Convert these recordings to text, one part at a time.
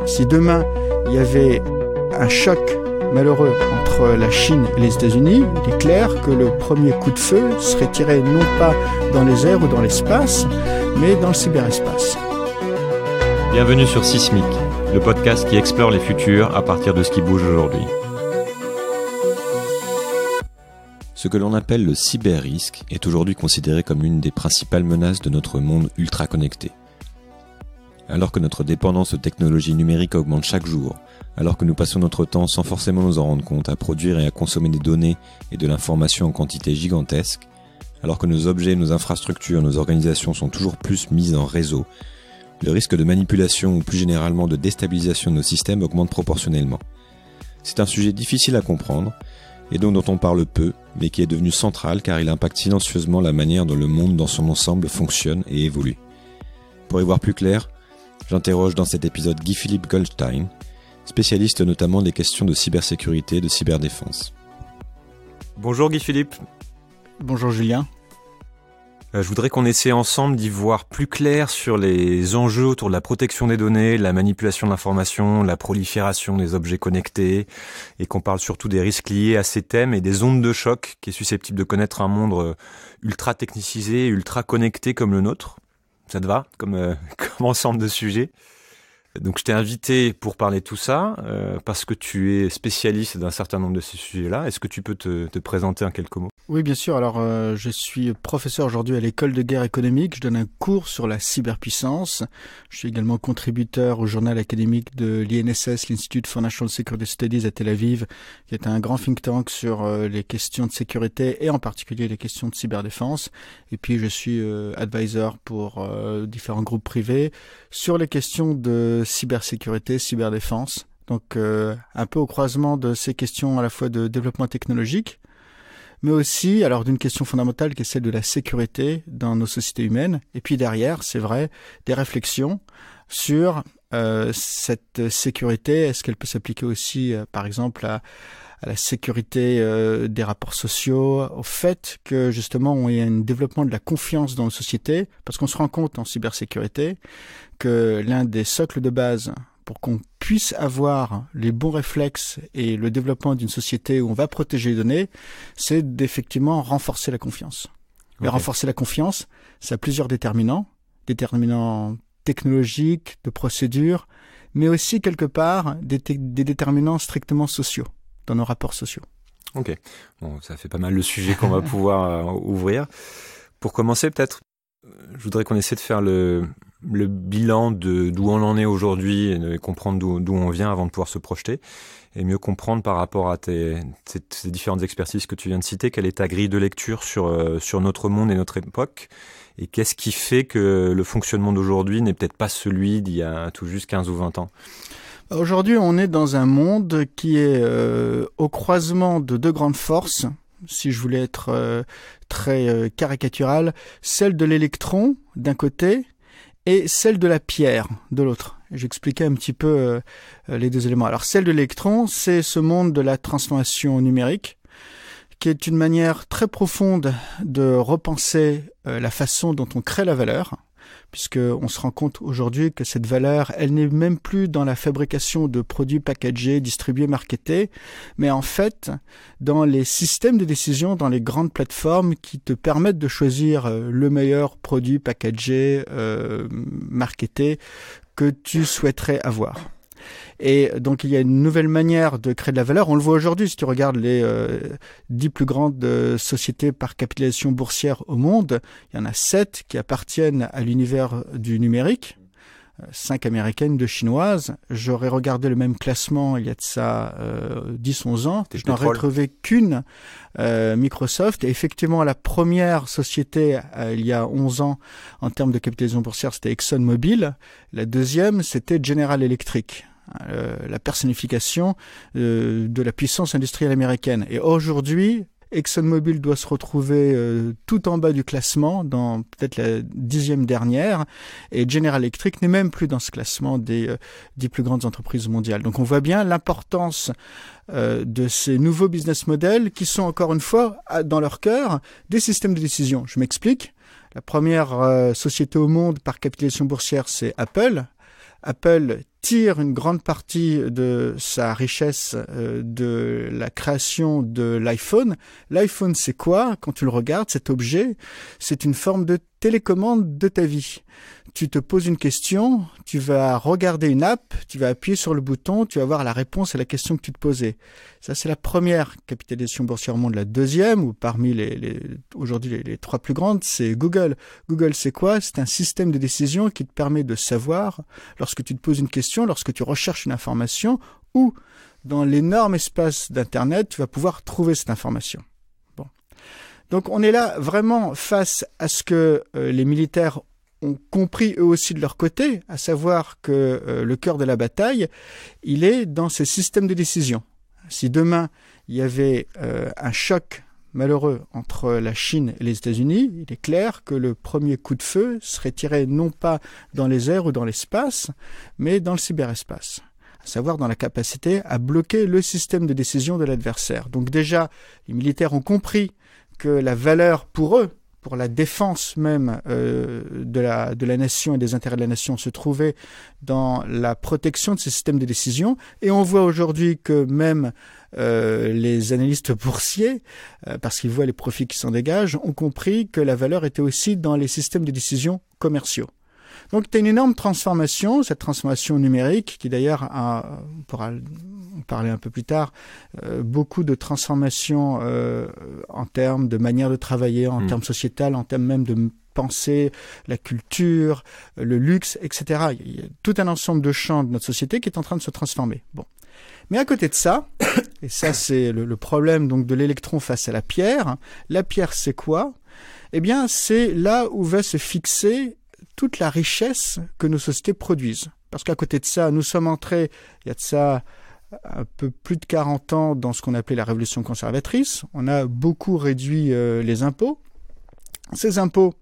Si demain, il y avait un choc malheureux entre la Chine et les États-Unis, il est clair que le premier coup de feu serait tiré non pas dans les airs ou dans l'espace, mais dans le cyberespace. Bienvenue sur Sismic, le podcast qui explore les futurs à partir de ce qui bouge aujourd'hui. Ce que l'on appelle le cyber-risque est aujourd'hui considéré comme l'une des principales menaces de notre monde ultra connecté. Alors que notre dépendance aux technologies numériques augmente chaque jour, alors que nous passons notre temps sans forcément nous en rendre compte à produire et à consommer des données et de l'information en quantité gigantesque, alors que nos objets, nos infrastructures, nos organisations sont toujours plus mises en réseau, le risque de manipulation ou plus généralement de déstabilisation de nos systèmes augmente proportionnellement. C'est un sujet difficile à comprendre et donc dont on parle peu, mais qui est devenu central car il impacte silencieusement la manière dont le monde dans son ensemble fonctionne et évolue. Pour y voir plus clair, j'interroge dans cet épisode Guy-Philippe Goldstein, spécialiste notamment des questions de cybersécurité et de cyberdéfense. Bonjour Guy-Philippe. Bonjour Julien. Je voudrais qu'on essaie ensemble d'y voir plus clair sur les enjeux autour de la protection des données, la manipulation de l'information, la prolifération des objets connectés, et qu'on parle surtout des risques liés à ces thèmes et des ondes de choc qui est susceptible de connaître un monde ultra technicisé, ultra connecté comme le nôtre. Ça te va comme ensemble de sujets? Donc je t'ai invité pour parler de tout ça, parce que tu es spécialiste d'un certain nombre de ces sujets-là. Est-ce que tu peux te présenter en quelques mots? Oui, bien sûr. Alors, je suis professeur aujourd'hui à l'école de guerre économique. Je donne un cours sur la cyberpuissance. Je suis également contributeur au journal académique de l'INSS, l'Institute for National Security Studies à Tel Aviv, qui est un grand think tank sur les questions de sécurité et en particulier les questions de cyberdéfense. Et puis, je suis advisor pour différents groupes privés sur les questions de cybersécurité, cyberdéfense. Donc, un peu au croisement de ces questions à la fois de développement technologique, mais aussi alors d'une question fondamentale qui est celle de la sécurité dans nos sociétés humaines. Et puis derrière, c'est vrai, des réflexions sur cette sécurité. Est-ce qu'elle peut s'appliquer aussi, par exemple, à la sécurité des rapports sociaux, au fait que justement il y a un développement de la confiance dans nos sociétés, parce qu'on se rend compte en cybersécurité que l'un des socles de base pour qu'on puisse avoir les bons réflexes et le développement d'une société où on va protéger les données, c'est d'effectivement renforcer la confiance. Okay. Et renforcer la confiance, ça a plusieurs déterminants technologiques, de procédures, mais aussi quelque part des déterminants strictement sociaux, dans nos rapports sociaux. Ok, bon, ça fait pas mal de sujets qu'on va pouvoir ouvrir. Pour commencer, peut-être, je voudrais qu'on essaie de faire le bilan d'où on en est aujourd'hui et comprendre d'où on vient avant de pouvoir se projeter et mieux comprendre par rapport à ces différentes expertises que tu viens de citer, quelle est ta grille de lecture sur notre monde et notre époque et qu'est-ce qui fait que le fonctionnement d'aujourd'hui n'est peut-être pas celui d'il y a tout juste 15 ou 20 ans. Aujourd'hui, on est dans un monde qui est au croisement de deux grandes forces. Si je voulais être très caricatural, celle de l'électron d'un côté et celle de la pierre de l'autre. J'expliquais un petit peu les deux éléments. Alors celle de l'électron, c'est ce monde de la transformation numérique, qui est une manière très profonde de repenser la façon dont on crée la valeur, puisqu'on se rend compte aujourd'hui que cette valeur, elle n'est même plus dans la fabrication de produits packagés, distribués, marketés, mais en fait dans les systèmes de décision, dans les grandes plateformes qui te permettent de choisir le meilleur produit packagé, marketé que tu souhaiterais avoir. Et donc il y a une nouvelle manière de créer de la valeur. On le voit aujourd'hui si tu regardes les 10 plus grandes sociétés par capitalisation boursière au monde. Il y en a 7 qui appartiennent à l'univers du numérique, 5 américaines, 2 chinoises. J'aurais regardé le même classement il y a de ça 10-11 ans. Je n'aurais trouvé qu'une, Microsoft. Et effectivement, la première société il y a 11 ans en termes de capitalisation boursière, c'était ExxonMobil. La deuxième, c'était General Electric. La personnification de la puissance industrielle américaine. Et aujourd'hui, ExxonMobil doit se retrouver tout en bas du classement, dans peut-être la 10e dernière, et General Electric n'est même plus dans ce classement des 10 plus grandes entreprises mondiales. Donc on voit bien l'importance de ces nouveaux business models qui sont encore une fois dans leur cœur des systèmes de décision. Je m'explique. La première société au monde par capitalisation boursière, c'est Apple. Apple tire une grande partie de sa richesse de la création de l'iPhone. L'iPhone, c'est quoi? Quand tu le regardes, cet objet, c'est une forme de télécommande de ta vie. Tu te poses une question, tu vas regarder une app, tu vas appuyer sur le bouton, tu vas voir la réponse à la question que tu te posais. Ça, c'est la première capitalisation boursière au monde. La deuxième, ou parmi aujourd'hui les trois plus grandes, c'est Google. Google, c'est quoi? C'est un système de décision qui te permet de savoir, lorsque tu te poses une question, lorsque tu recherches une information, ou dans l'énorme espace d'Internet, tu vas pouvoir trouver cette information. Bon. Donc, on est là vraiment face à ce que les militaires ont compris eux aussi de leur côté, à savoir que le cœur de la bataille, il est dans ces systèmes de décision. Si demain, il y avait un choc malheureux entre la Chine et les États-Unis, il est clair que le premier coup de feu serait tiré non pas dans les airs ou dans l'espace, mais dans le cyberespace, à savoir dans la capacité à bloquer le système de décision de l'adversaire. Donc déjà, les militaires ont compris que la valeur pour eux, pour la défense même de la nation et des intérêts de la nation se trouvait dans la protection de ces systèmes de décision. Et on voit aujourd'hui que même les analystes boursiers, parce qu'ils voient les profits qui s'en dégagent, ont compris que la valeur était aussi dans les systèmes de décision commerciaux. Donc, tu as une énorme transformation, cette transformation numérique, qui d'ailleurs on pourra en parler un peu plus tard, beaucoup de transformations en termes de manière de travailler, en termes sociétal, en termes même de penser, la culture, le luxe, etc. Il y a tout un ensemble de champs de notre société qui est en train de se transformer. Bon. Mais à côté de ça, et ça c'est le problème donc de l'électron face à la pierre c'est quoi? Eh bien, c'est là où va se fixer toute la richesse que nos sociétés produisent. Parce qu'à côté de ça, nous sommes entrés, il y a de ça un peu plus de 40 ans, dans ce qu'on appelait la révolution conservatrice. On a beaucoup réduit les impôts. Ces impôts,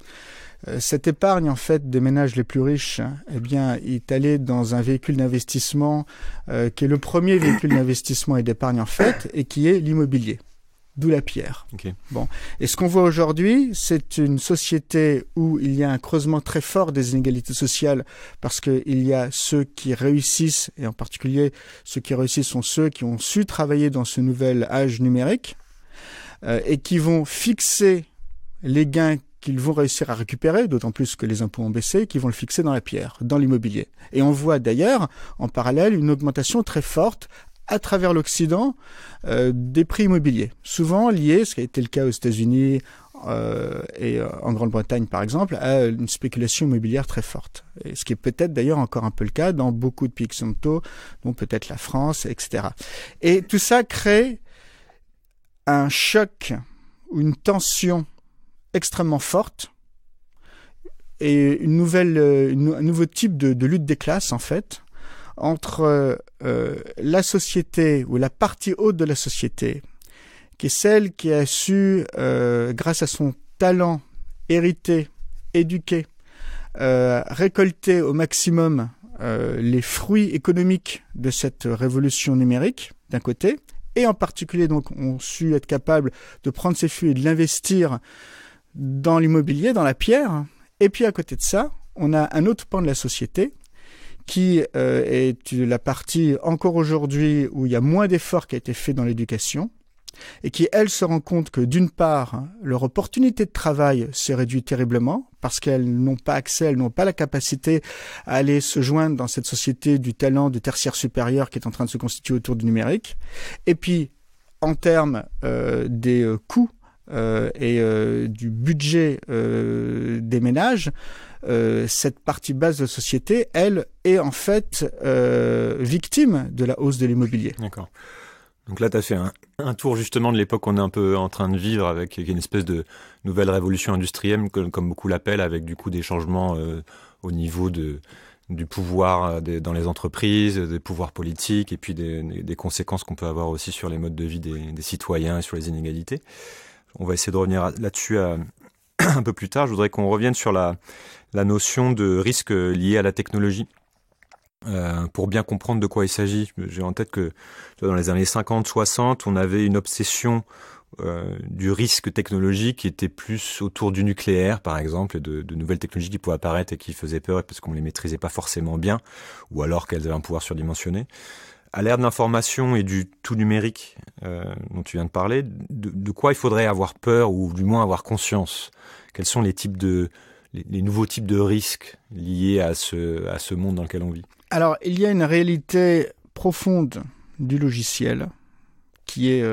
cette épargne en fait des ménages les plus riches, eh bien, est allée dans un véhicule d'investissement qui est le premier véhicule d'investissement et d'épargne en fait, et qui est l'immobilier. D'où la pierre. Okay. Bon. Et ce qu'on voit aujourd'hui, c'est une société où il y a un creusement très fort des inégalités sociales parce qu'il y a ceux qui réussissent, et en particulier ceux qui réussissent sont ceux qui ont su travailler dans ce nouvel âge numérique et qui vont fixer les gains qu'ils vont réussir à récupérer, d'autant plus que les impôts ont baissé, qui vont le fixer dans la pierre, dans l'immobilier. Et on voit d'ailleurs, en parallèle, une augmentation très forte à travers l'Occident des prix immobiliers, souvent liés, ce qui a été le cas aux États-Unis et en Grande-Bretagne par exemple, à une spéculation immobilière très forte. Et ce qui est peut-être d'ailleurs encore un peu le cas dans beaucoup de pays occidentaux, dont peut-être la France, etc. Et tout ça crée un choc ou une tension extrêmement forte et un nouveau type de lutte des classes en fait, entre la société ou la partie haute de la société, qui est celle qui a su, grâce à son talent hérité, éduqué, récolter au maximum les fruits économiques de cette révolution numérique, d'un côté, et en particulier donc ont su être capables de prendre ces fruits et de l'investir dans l'immobilier, dans la pierre. Et puis à côté de ça, on a un autre pan de la société qui est la partie encore aujourd'hui où il y a moins d'efforts qui a été fait dans l'éducation et qui, elle, se rend compte que d'une part, leur opportunité de travail s'est réduite terriblement parce qu'elles n'ont pas accès, elles n'ont pas la capacité à aller se joindre dans cette société du talent du tertiaire supérieur qui est en train de se constituer autour du numérique. Et puis, en termes des coûts et du budget des ménages, cette partie basse de la société, elle, est en fait victime de la hausse de l'immobilier. D'accord. Donc là, tu as fait un tour justement de l'époque qu'on est un peu en train de vivre avec une espèce de nouvelle révolution industrielle, comme beaucoup l'appellent, avec du coup des changements au niveau du pouvoir dans les entreprises, des pouvoirs politiques et puis des conséquences qu'on peut avoir aussi sur les modes de vie des citoyens et sur les inégalités. On va essayer de revenir là-dessus un peu plus tard. Je voudrais qu'on revienne sur la notion de risque lié à la technologie. Pour bien comprendre de quoi il s'agit. J'ai en tête que dans les années 50-60, on avait une obsession du risque technologique qui était plus autour du nucléaire, par exemple, et de nouvelles technologies qui pouvaient apparaître et qui faisaient peur parce qu'on les maîtrisait pas forcément bien, ou alors qu'elles avaient un pouvoir surdimensionné. À l'ère de l'information et du tout numérique dont tu viens de parler, de quoi il faudrait avoir peur ou du moins avoir conscience? Quels sont les nouveaux types de risques liés à ce monde dans lequel on vit? Alors, il y a une réalité profonde du logiciel qui est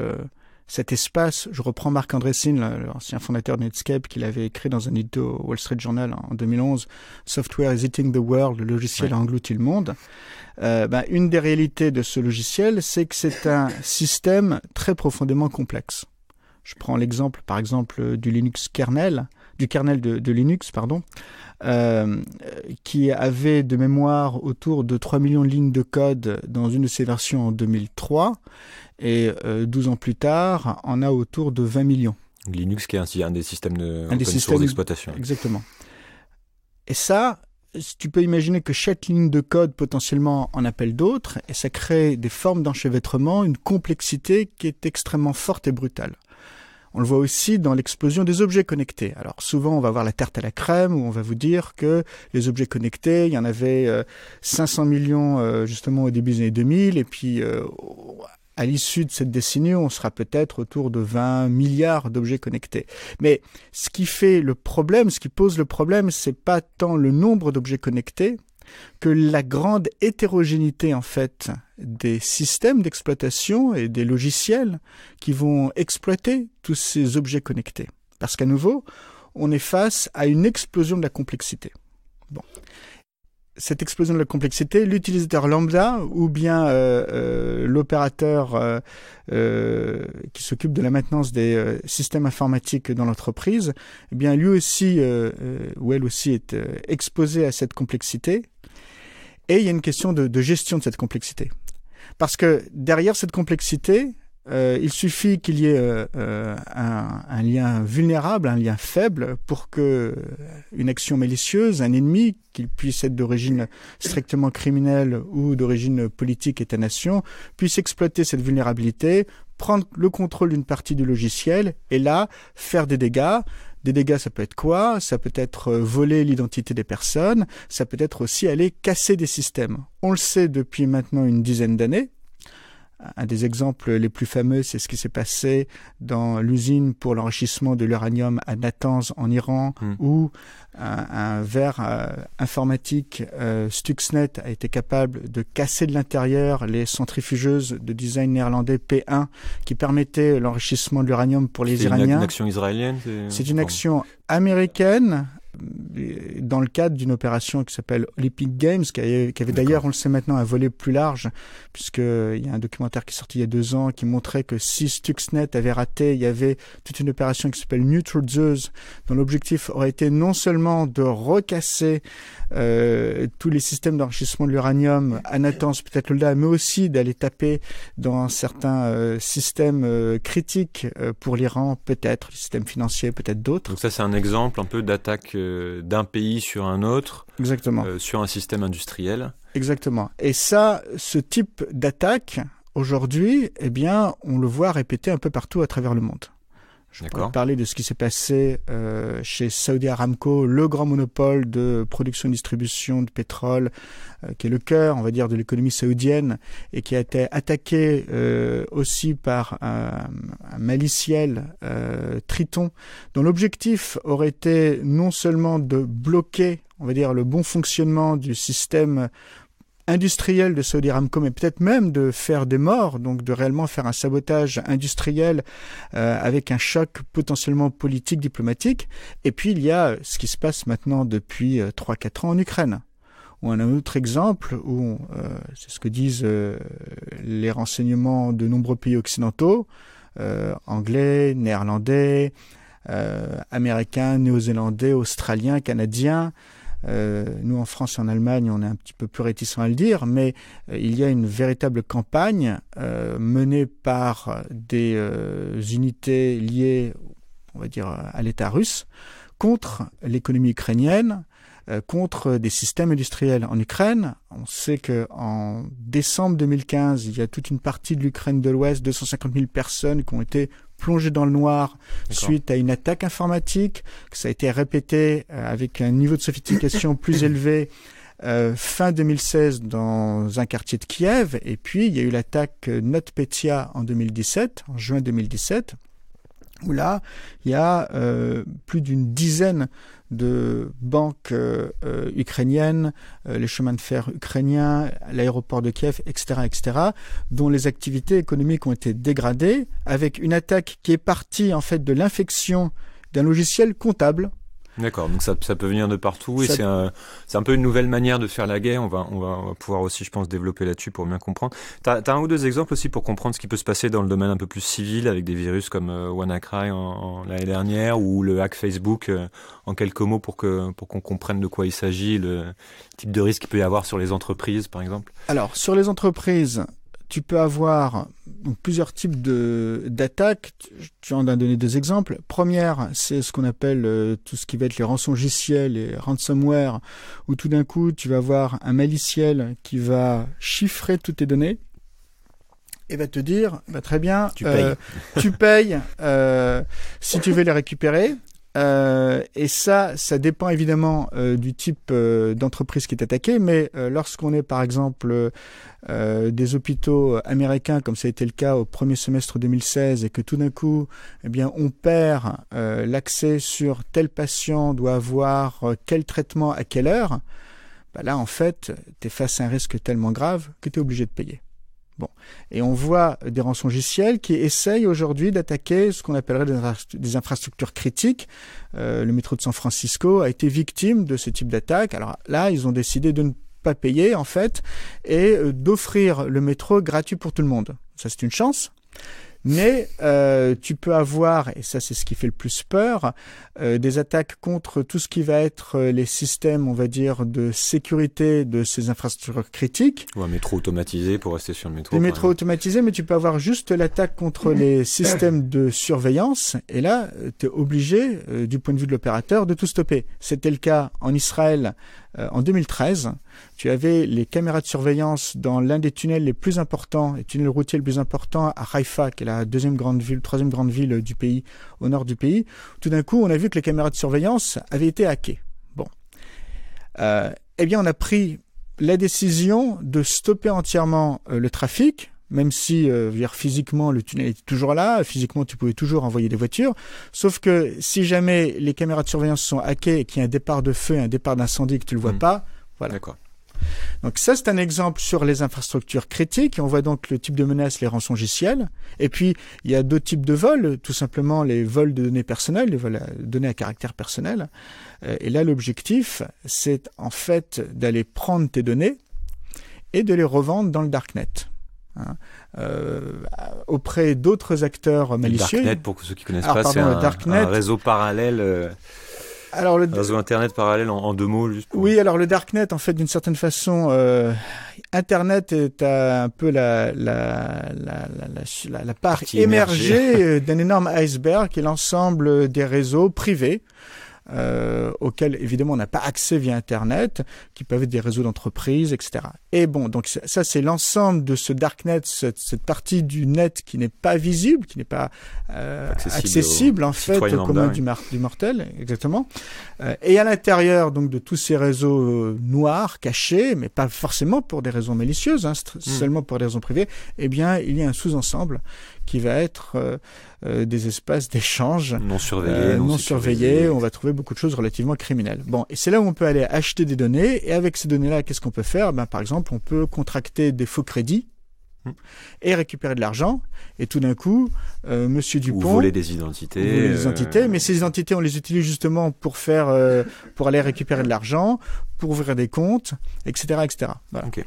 cet espace. Je reprends Marc Andreessen, l'ancien fondateur de Netscape, qu'il avait écrit dans un édito au Wall Street Journal en 2011, « Software is eating the world », le logiciel a englouti le monde. Une des réalités de ce logiciel, c'est que c'est un système très profondément complexe. Je prends l'exemple, par exemple, du kernel de Linux, qui avait de mémoire autour de 3 millions de lignes de code dans une de ses versions en 2003, et 12 ans plus tard, on a autour de 20 millions. Linux qui est un des systèmes source d'exploitation. Exactement. Et ça, tu peux imaginer que chaque ligne de code potentiellement en appelle d'autres, et ça crée des formes d'enchevêtrement, une complexité qui est extrêmement forte et brutale. On le voit aussi dans l'explosion des objets connectés. Alors souvent, on va voir la tarte à la crème où on va vous dire que les objets connectés, il y en avait 500 millions justement au début des années 2000, et puis à l'issue de cette décennie, on sera peut-être autour de 20 milliards d'objets connectés. Mais ce qui pose le problème, c'est pas tant le nombre d'objets connectés que la grande hétérogénéité en fait des systèmes d'exploitation et des logiciels qui vont exploiter tous ces objets connectés. Parce qu'à nouveau, on est face à une explosion de la complexité. Bon. Cette explosion de la complexité, l'utilisateur lambda ou bien l'opérateur qui s'occupe de la maintenance des systèmes informatiques dans l'entreprise, eh bien lui aussi ou elle aussi est exposé à cette complexité. Et il y a une question de gestion de cette complexité. Parce que derrière cette complexité, il suffit qu'il y ait un lien vulnérable, un lien faible, pour que une action malicieuse, un ennemi, qu'il puisse être d'origine strictement criminelle ou d'origine politique État-nation, puisse exploiter cette vulnérabilité, prendre le contrôle d'une partie du logiciel et là, faire des dégâts. Des dégâts, ça peut être quoi? Ça peut être voler l'identité des personnes, ça peut être aussi aller casser des systèmes. On le sait depuis maintenant une dizaine d'années. Un des exemples les plus fameux, c'est ce qui s'est passé dans l'usine pour l'enrichissement de l'uranium à Natanz en Iran, où un verre informatique Stuxnet a été capable de casser de l'intérieur les centrifugeuses de design néerlandais P1 qui permettaient l'enrichissement de l'uranium pour les Iraniens. C'est une action israélienne? C'est une action américaine dans le cadre d'une opération qui s'appelle Olympic Games, qui avait d'ailleurs, on le sait maintenant, un volet plus large, puisqu'il y a un documentaire qui est sorti il y a 2 ans qui montrait que si Stuxnet avait raté, il y avait toute une opération qui s'appelle Neutral Zeus, dont l'objectif aurait été non seulement de recasser tous les systèmes d'enrichissement de l'uranium à Natanz, peut-être là, mais aussi d'aller taper dans certains systèmes critiques pour l'Iran, peut-être, les systèmes financiers, peut-être d'autres. Donc ça, c'est un exemple un peu d'attaque d'un pays sur un autre. Exactement. Sur un système industriel. Exactement. Et ça, ce type d'attaque, aujourd'hui, eh bien, on le voit répété un peu partout à travers le monde. Je pourrais parler de ce qui s'est passé chez Saudi Aramco, le grand monopole de production et distribution de pétrole, qui est le cœur, on va dire, de l'économie saoudienne, et qui a été attaqué aussi par un maliciel Triton, dont l'objectif aurait été non seulement de bloquer, on va dire, le bon fonctionnement du système industriel de Saudi Aramco, mais peut-être même de faire des morts, donc de réellement faire un sabotage industriel avec un choc potentiellement politique, diplomatique. Et puis il y a ce qui se passe maintenant depuis 3-4 ans en Ukraine. Ou un autre exemple où, c'est ce que disent les renseignements de nombreux pays occidentaux, anglais, néerlandais, américains, néo-zélandais, australiens, canadiens. Nous, en France et en Allemagne, on est un petit peu plus réticents à le dire, mais il y a une véritable campagne menée par des unités liées, on va dire, à l'État russe contre l'économie ukrainienne, contre des systèmes industriels. En Ukraine, on sait qu'en décembre 2015, il y a toute une partie de l'Ukraine de l'Ouest, 250 000 personnes qui ont été plongées dans le noir suite à une attaque informatique, que ça a été répété avec un niveau de sophistication plus élevé fin 2016 dans un quartier de Kiev, et puis il y a eu l'attaque NotPetya en juin 2017, où là, il y a plus d'une dizaine de banques ukrainiennes, les chemins de fer ukrainiens, l'aéroport de Kiev, etc., dont les activités économiques ont été dégradées, avec une attaque qui est partie en fait de l'infection d'un logiciel comptable. D'accord, donc ça peut venir de partout et c'est un peu une nouvelle manière de faire la guerre. On va pouvoir aussi, je pense, développer là-dessus pour bien comprendre. T'as un ou deux exemples aussi pour comprendre ce qui peut se passer dans le domaine un peu plus civil avec des virus comme WannaCry l'année dernière ou le hack Facebook en quelques mots pour qu'on comprenne de quoi il s'agit, le type de risque qu'il peut y avoir sur les entreprises, par exemple. Alors, sur les entreprises, tu peux avoir plusieurs types d'attaques. Tu en as donné deux exemples. Première, c'est ce qu'on appelle tout ce qui va être les rançongiciels et ransomware, où tout d'un coup, tu vas avoir un maliciel qui va chiffrer toutes tes données et va te dire, très bien, tu payes si tu veux les récupérer. Et ça dépend évidemment du type d'entreprise qui est attaquée, mais lorsqu'on est par exemple des hôpitaux américains, comme ça a été le cas au premier semestre 2016, et que tout d'un coup, eh bien, on perd l'accès sur tel patient doit avoir quel traitement à quelle heure, là en fait, tu es face à un risque tellement grave que tu es obligé de payer. Bon. Et on voit des rançongiciels qui essayent aujourd'hui d'attaquer ce qu'on appellerait des infrastructures critiques. Le métro de San Francisco a été victime de ce type d'attaque. Alors là, ils ont décidé de ne pas payer, en fait, et d'offrir le métro gratuit pour tout le monde. Ça, c'est une chance. Mais tu peux avoir, et ça c'est ce qui fait le plus peur, des attaques contre tout ce qui va être les systèmes, on va dire, de sécurité de ces infrastructures critiques. Ou un métro automatisé pour rester sur le métro. Des métros automatisés, mais tu peux avoir juste l'attaque contre les systèmes de surveillance. Et là, tu es obligé, du point de vue de l'opérateur, de tout stopper. C'était le cas en Israël en 2013. Tu avais les caméras de surveillance dans l'un des tunnels les plus importants, les tunnels routiers les plus importants à Haïfa, qui est la troisième grande ville du pays, au nord du pays. Tout d'un coup, on a vu que les caméras de surveillance avaient été hackées. Bon. Eh bien, on a pris la décision de stopper entièrement le trafic, même si physiquement le tunnel était toujours là, physiquement tu pouvais toujours envoyer des voitures, sauf que si jamais les caméras de surveillance sont hackées et qu'il y a un départ de feu, un départ d'incendie que tu ne le vois pas, voilà. D'accord. Donc ça, c'est un exemple sur les infrastructures critiques. On voit donc le type de menace, les rançongiciels. Et puis, il y a d'autres types de vols, tout simplement les vols de données personnelles, les vols de données à caractère personnel. Et là, l'objectif, c'est en fait d'aller prendre tes données et de les revendre dans le darknet. Auprès d'autres acteurs malicieux. Le darknet, pour ceux qui ne connaissent pas, c'est un réseau parallèle... Alors réseau Internet parallèle en deux mots, juste pour... Oui, alors le darknet, en fait, d'une certaine façon, Internet est un peu la part émergée d'un énorme iceberg qui est l'ensemble des réseaux privés auxquels évidemment on n'a pas accès via Internet, qui peuvent être des réseaux d'entreprises, etc. Et bon, donc ça c'est l'ensemble de ce darknet, cette partie du net qui n'est pas visible, qui n'est pas accessible en fait au commun du mortel, exactement. Et à l'intérieur donc de tous ces réseaux noirs, cachés, mais pas forcément pour des raisons malicieuses, seulement pour des raisons privées, eh bien il y a un sous-ensemble qui va être des espaces d'échange non surveillés. On va trouver beaucoup de choses relativement criminelles. Bon, et c'est là où on peut aller acheter des données. Et avec ces données-là, qu'est-ce qu'on peut faire ? Par exemple, on peut contracter des faux crédits et récupérer de l'argent. Et tout d'un coup, Monsieur Dupont... Ou voler des identités. Mais ces identités, on les utilise justement pour pour aller récupérer de l'argent, pour ouvrir des comptes, etc., etc. Voilà. Okay.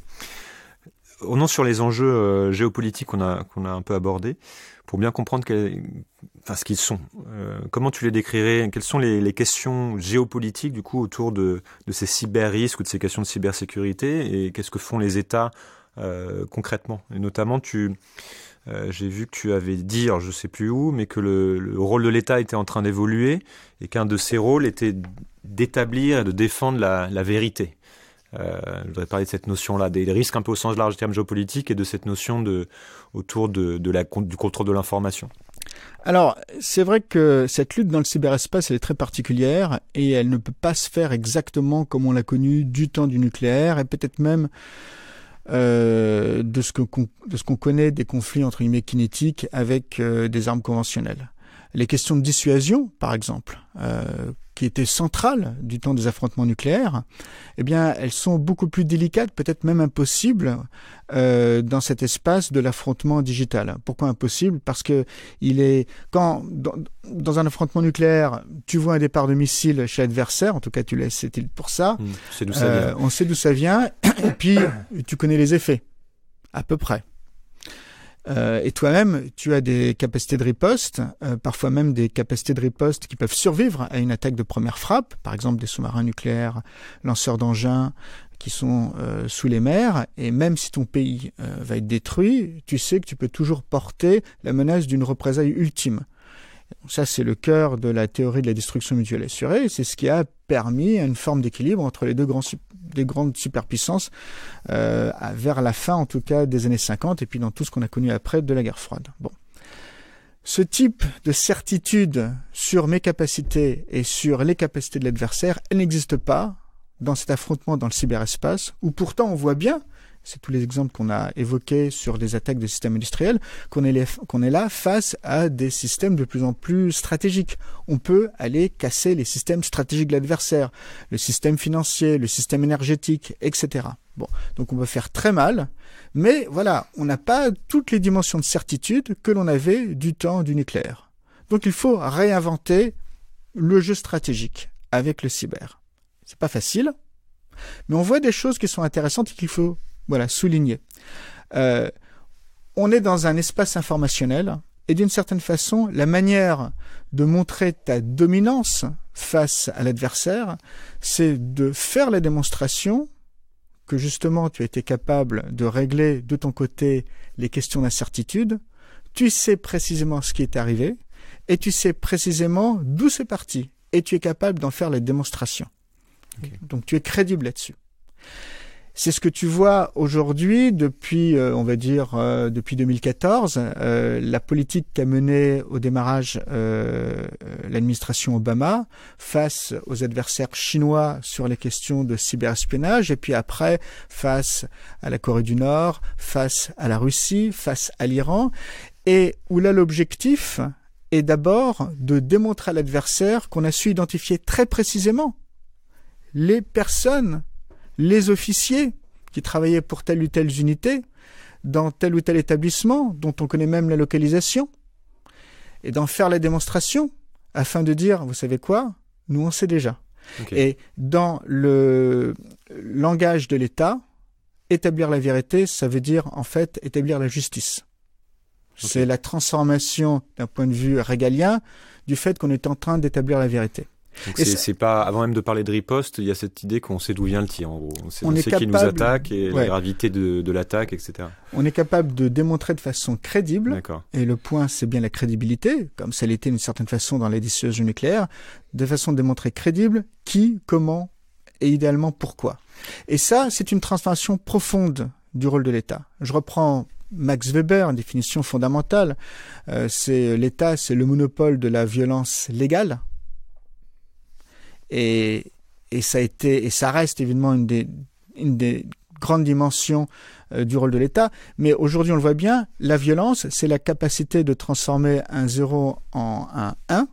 Revenons sur les enjeux géopolitiques qu'on a un peu abordés, pour bien comprendre ce qu'ils sont. Comment tu les décrirais ? Quelles sont les questions géopolitiques du coup autour de ces cyber-risques ou de ces questions de cybersécurité ? Et qu'est-ce que font les États concrètement. Et notamment, j'ai vu que tu avais dit, alors je ne sais plus où, mais que le rôle de l'État était en train d'évoluer et qu'un de ses rôles était d'établir et de défendre la vérité. Je voudrais parler de cette notion-là, des risques un peu au sens large du terme géopolitique et de cette notion autour du contrôle de l'information. Alors, c'est vrai que cette lutte dans le cyberespace, elle est très particulière et elle ne peut pas se faire exactement comme on l'a connu du temps du nucléaire et peut-être même de ce qu'on connaît des conflits entre guillemets kinétiques avec des armes conventionnelles. Les questions de dissuasion, par exemple, qui étaient centrales du temps des affrontements nucléaires, eh bien, elles sont beaucoup plus délicates, peut-être même impossibles, dans cet espace de l'affrontement digital. Pourquoi impossible ? Parce que dans un affrontement nucléaire, tu vois un départ de missile chez l'adversaire, en tout cas tu laisses cette île pour ça. On sait d'où ça vient, et puis tu connais les effets, à peu près. Et toi-même, tu as des capacités de riposte, parfois même des capacités de riposte qui peuvent survivre à une attaque de première frappe, par exemple des sous-marins nucléaires, lanceurs d'engins qui sont sous les mers, et même si ton pays va être détruit, tu sais que tu peux toujours porter la menace d'une représaille ultime. Ça, c'est le cœur de la théorie de la destruction mutuelle assurée, et c'est ce qui a permis une forme d'équilibre entre les deux grandes superpuissances vers la fin, en tout cas, des années 50, et puis dans tout ce qu'on a connu après de la guerre froide. Bon. Ce type de certitude sur mes capacités et sur les capacités de l'adversaire, elle n'existe pas dans cet affrontement dans le cyberespace, où pourtant on voit bien, c'est tous les exemples qu'on a évoqués sur des attaques de systèmes industriels, qu'on est là face à des systèmes de plus en plus stratégiques. On peut aller casser les systèmes stratégiques de l'adversaire, le système financier, le système énergétique, etc. Bon, donc on peut faire très mal, mais voilà, on n'a pas toutes les dimensions de certitude que l'on avait du temps du nucléaire. Donc il faut réinventer le jeu stratégique avec le cyber. C'est pas facile, mais on voit des choses qui sont intéressantes et qu'il faut souligner. On est dans un espace informationnel et d'une certaine façon, la manière de montrer ta dominance face à l'adversaire, c'est de faire la démonstration que justement tu as été capable de régler de ton côté les questions d'incertitude, tu sais précisément ce qui est arrivé et tu sais précisément d'où c'est parti et tu es capable d'en faire la démonstration. Okay. Donc tu es crédible là-dessus. C'est ce que tu vois aujourd'hui depuis, depuis 2014, la politique qu'a menée au démarrage l'administration Obama face aux adversaires chinois sur les questions de cyberespionnage, et puis après face à la Corée du Nord, face à la Russie, face à l'Iran, et où là l'objectif est d'abord de démontrer à l'adversaire qu'on a su identifier très précisément les personnes, les officiers qui travaillaient pour telle ou telle unité, dans tel ou tel établissement, dont on connaît même la localisation, et d'en faire la démonstration, afin de dire, vous savez quoi, nous on sait déjà. Okay. Et dans le langage de l'État, établir la vérité, ça veut dire en fait établir la justice. Okay. C'est la transformation d'un point de vue régalien du fait qu'on est en train d'établir la vérité. Donc c'est pas, avant même de parler de riposte, il y a cette idée qu'on sait d'où vient le tir, en gros. On sait qui nous attaque et la gravité de l'attaque, etc. On est capable de démontrer de façon crédible. D'accord. Et le point, c'est bien la crédibilité, comme ça l'était d'une certaine façon dans les dissuasions nucléaires, de façon de démontrer crédible qui, comment et idéalement pourquoi. Et ça, c'est une transformation profonde du rôle de l'État. Je reprends Max Weber, une définition fondamentale. L'État, c'est le monopole de la violence légale. Et ça reste évidemment une des grandes dimensions du rôle de l'État. Mais aujourd'hui, on le voit bien, la violence, c'est la capacité de transformer un 0 en un 1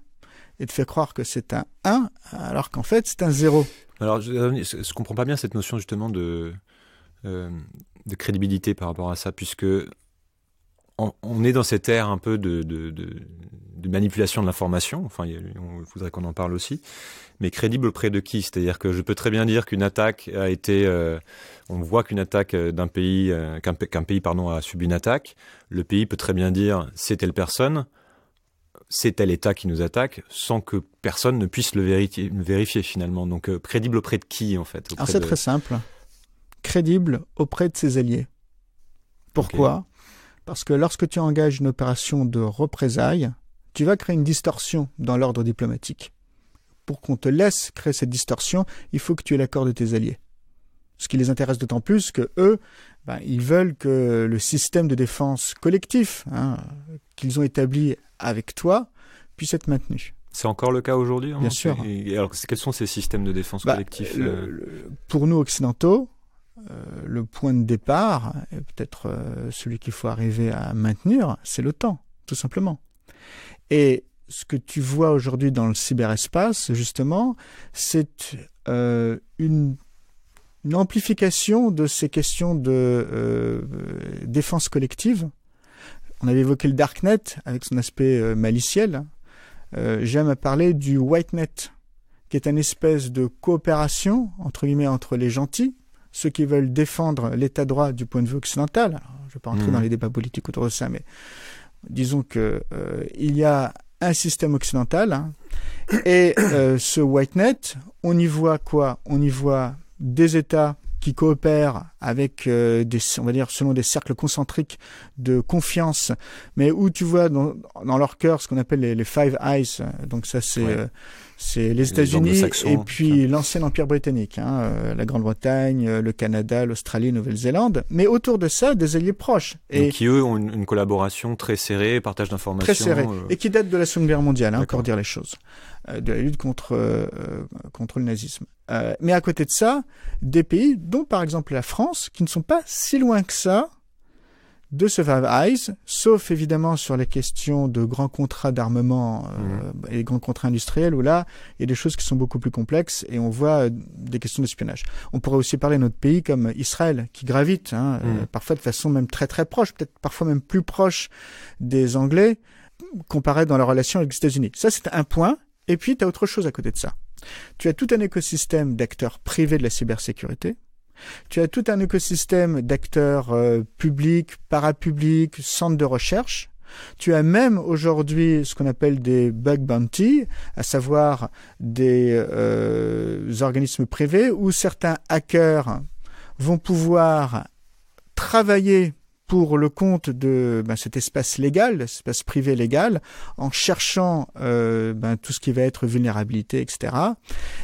et de faire croire que c'est un 1 alors qu'en fait, c'est un 0. Alors, je ne comprends pas bien cette notion justement de crédibilité par rapport à ça, puisque on est dans cette ère un peu de manipulation de l'information. Enfin, on voudrait qu'on en parle aussi. Mais crédible auprès de qui ? C'est-à-dire que je peux très bien dire qu'une attaque a été... on voit qu'une attaque d'un pays... qu'un pays a subi une attaque. Le pays peut très bien dire c'est telle personne, c'est tel État qui nous attaque, sans que personne ne puisse le vérifier finalement. Donc crédible auprès de qui en fait ? Alors c'est très simple. Crédible auprès de ses alliés. Pourquoi ? Parce que lorsque tu engages une opération de représailles, tu vas créer une distorsion dans l'ordre diplomatique. Pour qu'on te laisse créer cette distorsion, il faut que tu aies l'accord de tes alliés. Ce qui les intéresse d'autant plus que eux, ils veulent que le système de défense collectif qu'ils ont établi avec toi puisse être maintenu. C'est encore le cas aujourd'hui, Bien sûr. Et alors, quels sont ces systèmes de défense collectifs Pour nous occidentaux, le point de départ, et peut-être celui qu'il faut arriver à maintenir, c'est l'OTAN, tout simplement. Et ce que tu vois aujourd'hui dans le cyberespace, justement, c'est une amplification de ces questions de défense collective. On avait évoqué le Darknet avec son aspect maliciel. J'aime à parler du Whitenet, qui est une espèce de coopération, entre guillemets, entre les gentils, ceux qui veulent défendre l'état de droit du point de vue occidental. Alors, je ne vais pas entrer dans les débats politiques autour de ça, mais disons que il y a un système occidental, et ce Whitenet, on y voit quoi ? On y voit des États qui coopèrent avec on va dire selon des cercles concentriques de confiance, mais où tu vois dans leur cœur ce qu'on appelle les Five Eyes. Donc ça c'est les États-Unis et puis l'ancien empire britannique, la Grande-Bretagne, le Canada, l'Australie, Nouvelle-Zélande, mais autour de ça des alliés proches. Et qui eux ont une collaboration très serrée, partage d'informations. Très serrée, et qui date de la Seconde Guerre mondiale, pour dire les choses, de la lutte contre le nazisme. Mais à côté de ça, des pays, dont par exemple la France, qui ne sont pas si loin que ça de ce Five Eyes, sauf évidemment sur les questions de grands contrats d'armement et grands contrats industriels, où là, il y a des choses qui sont beaucoup plus complexes et on voit des questions d'espionnage. On pourrait aussi parler de notre pays comme Israël, qui gravite, parfois de façon même très très proche, peut-être parfois même plus proche des Anglais, comparé dans leur relation avec les États-Unis. Ça, c'est un point. Et puis, tu as autre chose à côté de ça. Tu as tout un écosystème d'acteurs privés de la cybersécurité. Tu as tout un écosystème d'acteurs publics, parapublics, centres de recherche. Tu as même aujourd'hui ce qu'on appelle des bug bounty, à savoir des organismes privés où certains hackers vont pouvoir travailler pour le compte de cet espace légal, espace privé légal, en cherchant tout ce qui va être vulnérabilité, etc.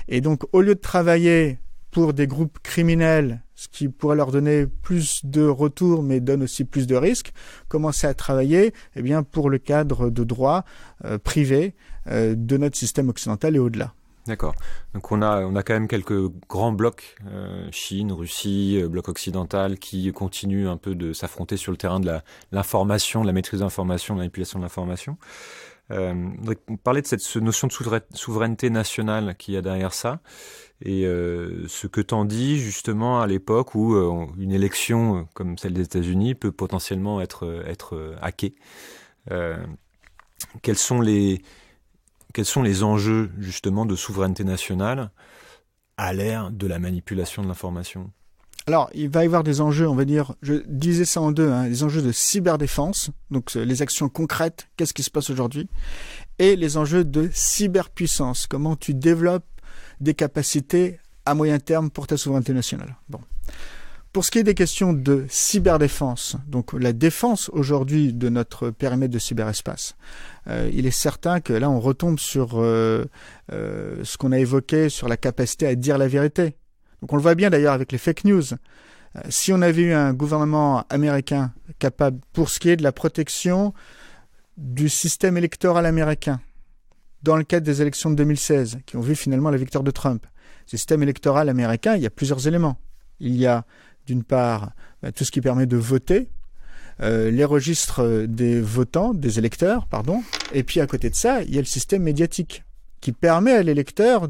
Et donc, au lieu de travailler pour des groupes criminels, ce qui pourrait leur donner plus de retours, mais donne aussi plus de risques, commencer à travailler pour le cadre de droit privé de notre système occidental et au-delà. D'accord. Donc on a quand même quelques grands blocs, Chine, Russie, bloc occidental, qui continuent un peu de s'affronter sur le terrain de l'information, de la maîtrise de l'information, de la manipulation de l'information. On parlait de cette notion de souveraineté nationale qu'il y a derrière ça, et ce que t'en dis justement à l'époque où une élection comme celle des États-Unis peut potentiellement être hackée. Quels sont les enjeux justement de souveraineté nationale à l'ère de la manipulation de l'information ? Alors, il va y avoir des enjeux, on va dire, je disais ça en deux, les enjeux de cyberdéfense, donc les actions concrètes, qu'est-ce qui se passe aujourd'hui, et les enjeux de cyberpuissance, comment tu développes des capacités à moyen terme pour ta souveraineté nationale. Bon. Pour ce qui est des questions de cyberdéfense, donc la défense aujourd'hui de notre périmètre de cyberespace, il est certain que là on retombe sur ce qu'on a évoqué sur la capacité à dire la vérité. Donc on le voit bien d'ailleurs avec les fake news. Si on avait eu un gouvernement américain capable, pour ce qui est de la protection du système électoral américain, dans le cadre des élections de 2016, qui ont vu finalement la victoire de Trump, le système électoral américain, il y a plusieurs éléments. Il y a d'une part tout ce qui permet de voter, les registres des votants, des électeurs, pardon, et puis à côté de ça, il y a le système médiatique qui permet à l'électeur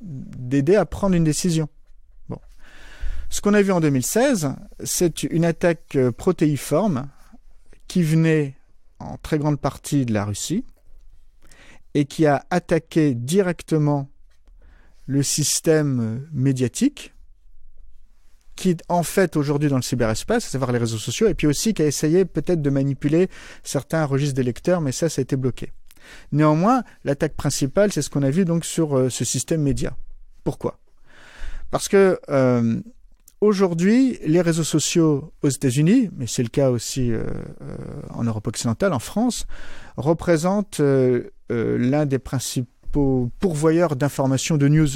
d'aider à prendre une décision. Bon. Ce qu'on a vu en 2016, c'est une attaque protéiforme qui venait en très grande partie de la Russie et qui a attaqué directement le système médiatique qui est en fait aujourd'hui dans le cyberespace, à savoir les réseaux sociaux, et puis aussi qui a essayé peut-être de manipuler certains registres d'électeurs, mais ça a été bloqué. Néanmoins, l'attaque principale, c'est ce qu'on a vu donc sur ce système média. Pourquoi ? Parce que aujourd'hui, les réseaux sociaux aux États-Unis, mais c'est le cas aussi en Europe occidentale, en France, représentent l'un des principaux pourvoyeurs d'informations de news.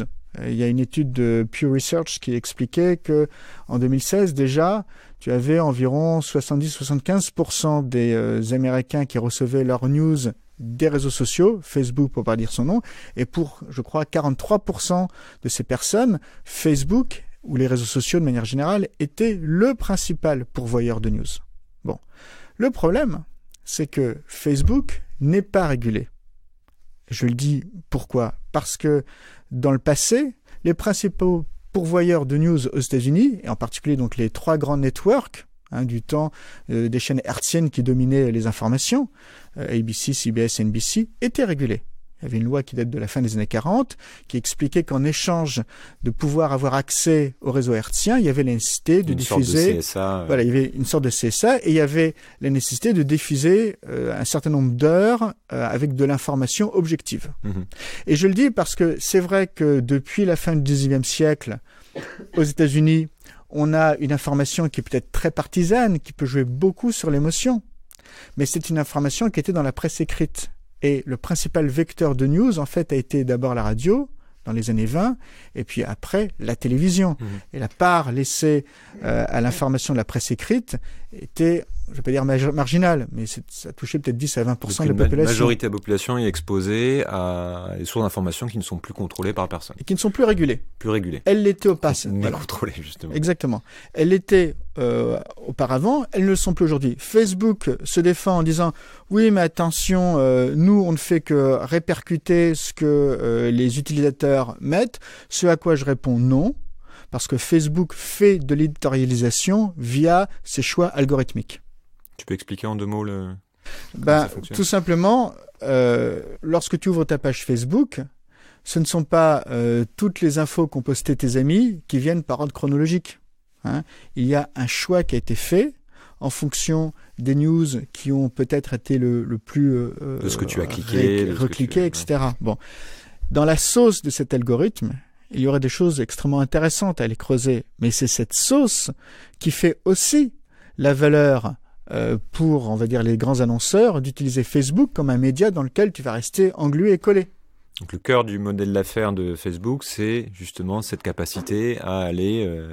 Il y a une étude de Pew Research qui expliquait que en 2016 déjà, tu avais environ 70-75% des Américains qui recevaient leurs news des réseaux sociaux, Facebook pour pas dire son nom, et pour, je crois, 43% de ces personnes, Facebook ou les réseaux sociaux de manière générale étaient le principal pourvoyeur de news. Bon, le problème, c'est que Facebook n'est pas régulé. Je le dis pourquoi ? Parce que dans le passé, les principaux pourvoyeurs de news aux États-Unis, et en particulier donc les 3 grands networks, du temps des chaînes hertziennes qui dominaient les informations, ABC, CBS, NBC, étaient régulés. Il y avait une loi qui date de la fin des années 40 qui expliquait qu'en échange de pouvoir avoir accès au réseau hertzien, il y avait la nécessité de diffuser... Une sorte de CSA. Voilà, il y avait une sorte de CSA et il y avait la nécessité de diffuser un certain nombre d'heures avec de l'information objective. Et je le dis parce que c'est vrai que depuis la fin du XIXe siècle, aux États-Unis, on a une information qui est peut-être très partisane, qui peut jouer beaucoup sur l'émotion. Mais c'est une information qui était dans la presse écrite. Et le principal vecteur de news, en fait, a été d'abord la radio, dans les années 20, et puis après, la télévision. Et la part laissée à l'information de la presse écrite était, je ne vais pas dire marginale, mais ça touchait peut-être 10 à 20% de la population. La majorité de la population est exposée à des sources d'informations qui ne sont plus contrôlées par personne. Et qui ne sont plus régulées. Plus régulées. Elles l'étaient au passé. Mais contrôlées, justement. Exactement. Elles l'étaient auparavant, elles ne le sont plus aujourd'hui. Facebook se défend en disant « Oui, mais attention, nous, on ne fait que répercuter ce que les utilisateurs mettent », ce à quoi je réponds « Non ». Parce que Facebook fait de l'éditorialisation via ses choix algorithmiques. Tu peux expliquer en 2 mots tout simplement, lorsque tu ouvres ta page Facebook, ce ne sont pas toutes les infos qu'ont postées tes amis qui viennent par ordre chronologique. Il y a un choix qui a été fait en fonction des news qui ont peut-être été le plus de ce que tu as cliqué, recliqué, etc. Bon, dans la sauce de cet algorithme, il y aurait des choses extrêmement intéressantes à aller creuser, mais c'est cette sauce qui fait aussi la valeur pour, on va dire, les grands annonceurs d'utiliser Facebook comme un média dans lequel tu vas rester englué et collé. Donc le cœur du modèle d'affaires de Facebook, c'est justement cette capacité à aller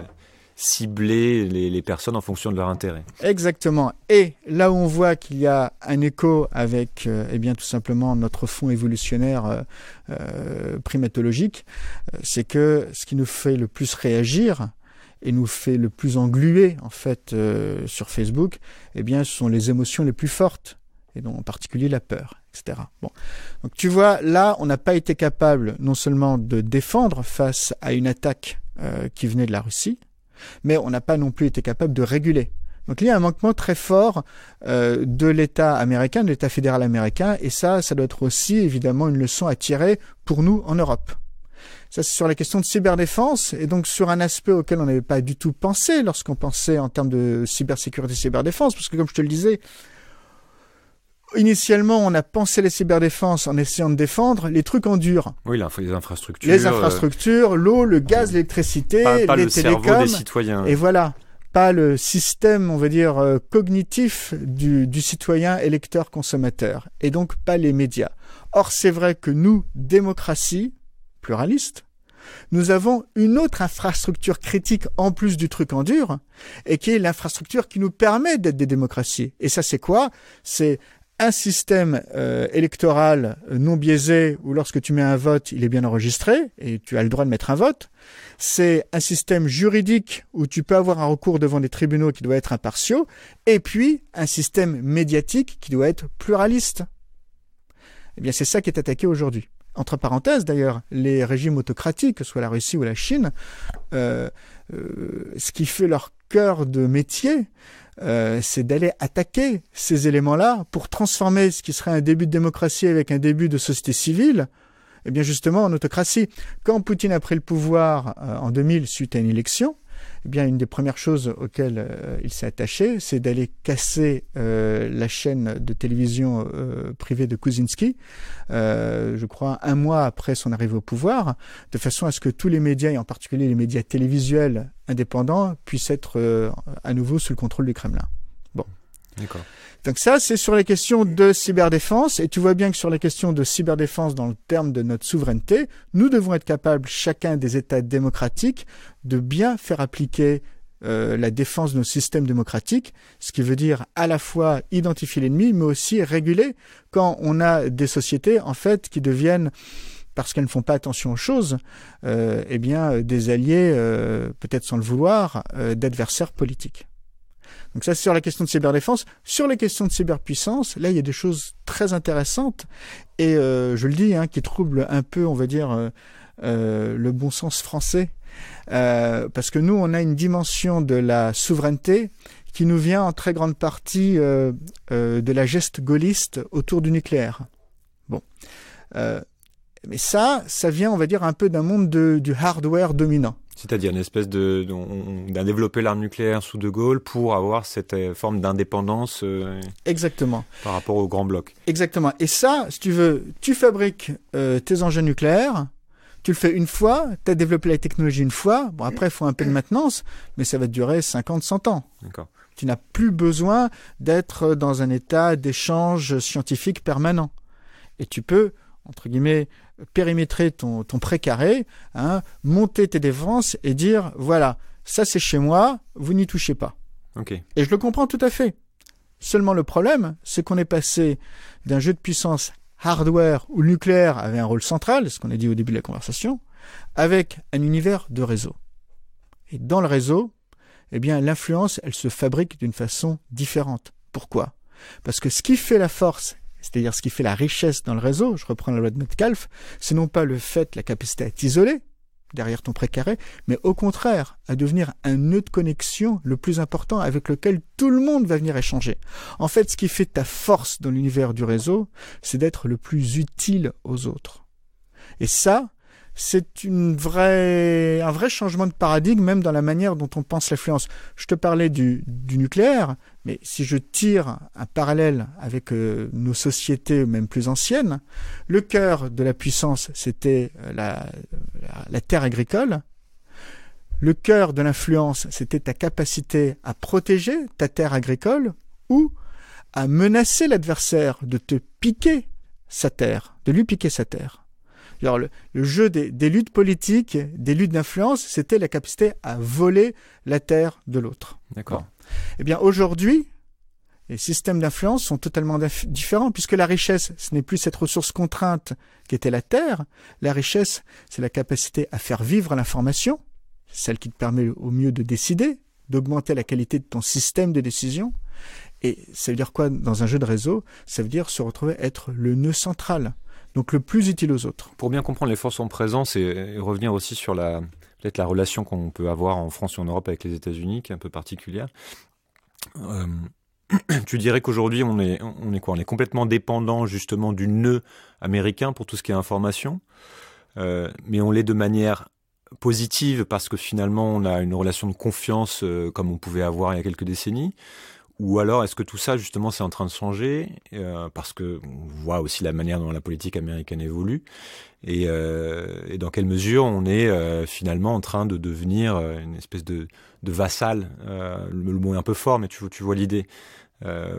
cibler les personnes en fonction de leur intérêt. Exactement. Et là où on voit qu'il y a un écho avec tout simplement notre fond évolutionnaire primatologique, c'est que ce qui nous fait le plus réagir et nous fait le plus engluer en fait sur Facebook, ce sont les émotions les plus fortes, et donc en particulier la peur, etc. Bon. Donc tu vois, là, on n'a pas été capable non seulement de défendre face à une attaque qui venait de la Russie, mais on n'a pas non plus été capable de réguler. Donc il y a un manquement très fort de l'État américain, de l'État fédéral américain, et ça doit être aussi évidemment une leçon à tirer pour nous en Europe. Ça, c'est sur la question de cyberdéfense, et donc sur un aspect auquel on n'avait pas du tout pensé lorsqu'on pensait en termes de cybersécurité, cyberdéfense, parce que comme je te le disais, initialement, on a pensé la cyberdéfense en essayant de défendre les trucs en dur. Oui, les infrastructures. Les infrastructures, l'eau, le gaz, l'électricité, pas les le télécoms. Cerveau des citoyens. Et voilà. Pas le système, on va dire, cognitif du citoyen électeur-consommateur. Et donc pas les médias. Or, c'est vrai que nous, démocratie pluraliste, nous avons une autre infrastructure critique en plus du truc en dur, et qui est l'infrastructure qui nous permet d'être des démocraties. Et ça, c'est quoi ? C'est un système électoral non biaisé où lorsque tu mets un vote, il est bien enregistré et tu as le droit de mettre un vote. C'est un système juridique où tu peux avoir un recours devant des tribunaux qui doit être impartiaux, et puis un système médiatique qui doit être pluraliste. Eh bien, c'est ça qui est attaqué aujourd'hui. Entre parenthèses, d'ailleurs, les régimes autocratiques, que ce soit la Russie ou la Chine, ce qui fait leur cœur de métier, c'est d'aller attaquer ces éléments-là pour transformer ce qui serait un début de démocratie avec un début de société civile, en autocratie. Quand Poutine a pris le pouvoir en 2000 suite à une élection, eh bien, une des premières choses auxquelles il s'est attaché, c'est d'aller casser la chaîne de télévision privée de Kuczynski, je crois 1 mois après son arrivée au pouvoir, de façon à ce que tous les médias, et en particulier les médias télévisuels indépendants, puissent être à nouveau sous le contrôle du Kremlin. Bon. D'accord. Donc ça, c'est sur les questions de cyberdéfense. Et tu vois bien que sur les questions de cyberdéfense, dans le terme de notre souveraineté, nous devons être capables, chacun des États démocratiques, de bien faire appliquer la défense de nos systèmes démocratiques, ce qui veut dire à la fois identifier l'ennemi, mais aussi réguler quand on a des sociétés, en fait, qui deviennent, parce qu'elles ne font pas attention aux choses, eh bien, des alliés, peut-être sans le vouloir, d'adversaires politiques. Donc ça, c'est sur la question de cyberdéfense. Sur les questions de cyberpuissance, là, il y a des choses très intéressantes et, je le dis, qui troublent un peu, on va dire, le bon sens français. Parce que nous, on a une dimension de la souveraineté qui nous vient en très grande partie de la geste gaulliste autour du nucléaire. Bon. Mais ça vient, on va dire, un peu d'un monde du hardware dominant. C'est-à-dire une espèce d'un développer l'arme nucléaire sous De Gaulle pour avoir cette forme d'indépendance Exactement. Par rapport au grand bloc. Exactement. Et ça, si tu veux, tu fabriques tes engins nucléaires, tu le fais une fois, tu as développé la technologie une fois, bon après il faut un peu de maintenance, mais ça va durer 50, 100 ans. D'accord. Tu n'as plus besoin d'être dans un état d'échange scientifique permanent. Et tu peux, entre guillemets, périmétrer ton précaré, monter tes défenses et dire, voilà, ça c'est chez moi, vous n'y touchez pas. Okay. Et je le comprends tout à fait. Seulement le problème, c'est qu'on est passé d'un jeu de puissance hardware où le nucléaire avait un rôle central, ce qu'on a dit au début de la conversation, avec un univers de réseau. Et dans le réseau, eh bien, l'influence, elle se fabrique d'une façon différente. Pourquoi ? Parce que ce qui fait la force, c'est-à-dire ce qui fait la richesse dans le réseau, je reprends la loi de Metcalfe, c'est non pas le fait, la capacité à t'isoler derrière ton précaré, mais au contraire, à devenir un nœud de connexion le plus important avec lequel tout le monde va venir échanger. En fait, ce qui fait ta force dans l'univers du réseau, c'est d'être le plus utile aux autres. Et ça, c'est un vrai changement de paradigme, même dans la manière dont on pense l'influence. Je te parlais du nucléaire, mais si je tire un parallèle avec nos sociétés, même plus anciennes, le cœur de la puissance, c'était la terre agricole. Le cœur de l'influence, c'était ta capacité à protéger ta terre agricole ou à menacer l'adversaire de te piquer sa terre, de lui piquer sa terre. Alors, le jeu des luttes politiques, des luttes d'influence, c'était la capacité à voler la terre de l'autre. D'accord. Bon. Eh bien, aujourd'hui, les systèmes d'influence sont totalement différents, puisque la richesse, ce n'est plus cette ressource contrainte qu'était la terre. La richesse, c'est la capacité à faire vivre l'information, celle qui te permet au mieux de décider, d'augmenter la qualité de ton système de décision. Et ça veut dire quoi dans un jeu de réseau ? Ça veut dire se retrouver être le nœud central. Donc le plus utile aux autres. Pour bien comprendre les forces en présence et revenir aussi sur peut-être la relation qu'on peut avoir en France et en Europe avec les États-Unis, qui est un peu particulière. Tu dirais qu'aujourd'hui on est quoi ? On est complètement dépendant justement du nœud américain pour tout ce qui est information, mais on l'est de manière positive parce que finalement on a une relation de confiance comme on pouvait avoir il y a quelques décennies. Ou alors, est-ce que tout ça, justement, c'est en train de changer parce que on voit aussi la manière dont la politique américaine évolue et dans quelle mesure on est finalement en train de devenir une espèce de vassal. Le mot est un peu fort, mais tu vois l'idée.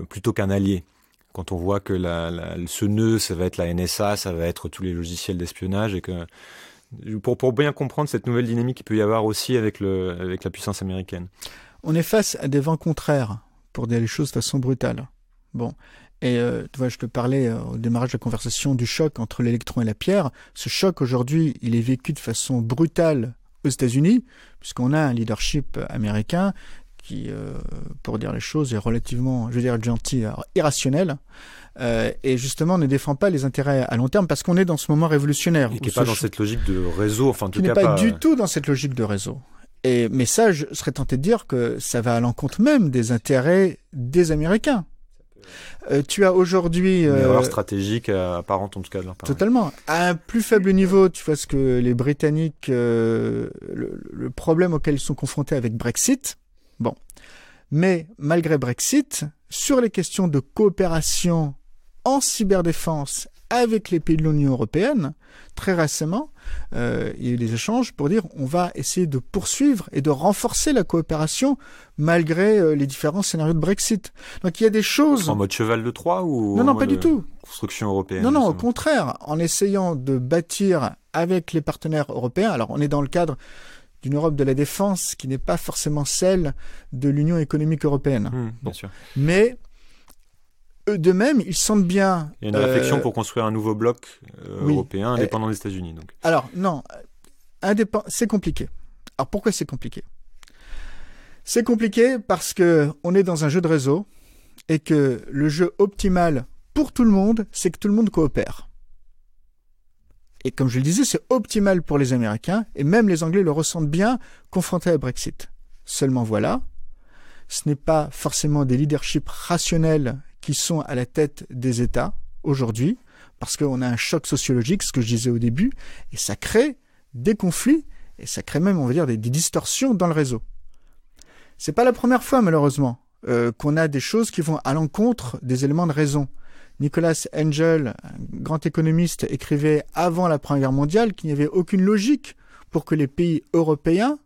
Plutôt qu'un allié. Quand on voit que ce nœud, ça va être la NSA, ça va être tous les logiciels d'espionnage et que pour bien comprendre cette nouvelle dynamique qu'il peut y avoir aussi avec la puissance américaine. On est face à des vents contraires. Pour dire les choses de façon brutale. Bon. Et tu vois, je te parlais au démarrage de la conversation du choc entre l'électron et la pierre. Ce choc, aujourd'hui, il est vécu de façon brutale aux États-Unis, puisqu'on a un leadership américain qui, pour dire les choses, est relativement, je veux dire gentil, irrationnel, et justement ne défend pas les intérêts à long terme, parce qu'on est dans ce moment révolutionnaire. Et qui n'est pas dans cette logique de réseau, enfin en tout cas pas du tout dans cette logique de réseau. Mais ça, je serais tenté de dire que ça va à l'encontre même des intérêts des Américains. Tu as aujourd'hui... Une erreur stratégique apparente en tout cas de leur part. Totalement. À un plus faible niveau, tu vois ce que les Britanniques... le problème auquel ils sont confrontés avec Brexit. Bon. Mais malgré Brexit, sur les questions de coopération en cyberdéfense avec les pays de l'Union européenne, très récemment, il y a eu des échanges pour dire on va essayer de poursuivre et de renforcer la coopération malgré les différents scénarios de Brexit. Donc il y a des choses... En mode cheval de Troie ou non, pas du tout. Construction européenne? Non, au contraire, en essayant de bâtir avec les partenaires européens, alors on est dans le cadre d'une Europe de la défense qui n'est pas forcément celle de l'Union économique européenne. Bien sûr. Mais eux de même, ils sentent bien... Il y a une réflexion pour construire un nouveau bloc européen indépendant des États-Unis. Donc. Alors, non, c'est compliqué. Alors, pourquoi c'est compliqué? C'est compliqué parce qu'on est dans un jeu de réseau et que le jeu optimal pour tout le monde, c'est que tout le monde coopère. Et comme je le disais, c'est optimal pour les Américains et même les Anglais le ressentent bien confrontés à Brexit. Seulement voilà, ce n'est pas forcément des leaderships rationnels qui sont à la tête des États aujourd'hui, parce qu'on a un choc sociologique, ce que je disais au début, et ça crée des conflits, et ça crée même, on va dire, des distorsions dans le réseau. C'est pas la première fois, malheureusement, qu'on a des choses qui vont à l'encontre des éléments de raison. Nicholas Engel, un grand économiste, écrivait avant la Première Guerre mondiale qu'il n'y avait aucune logique pour que les pays européens,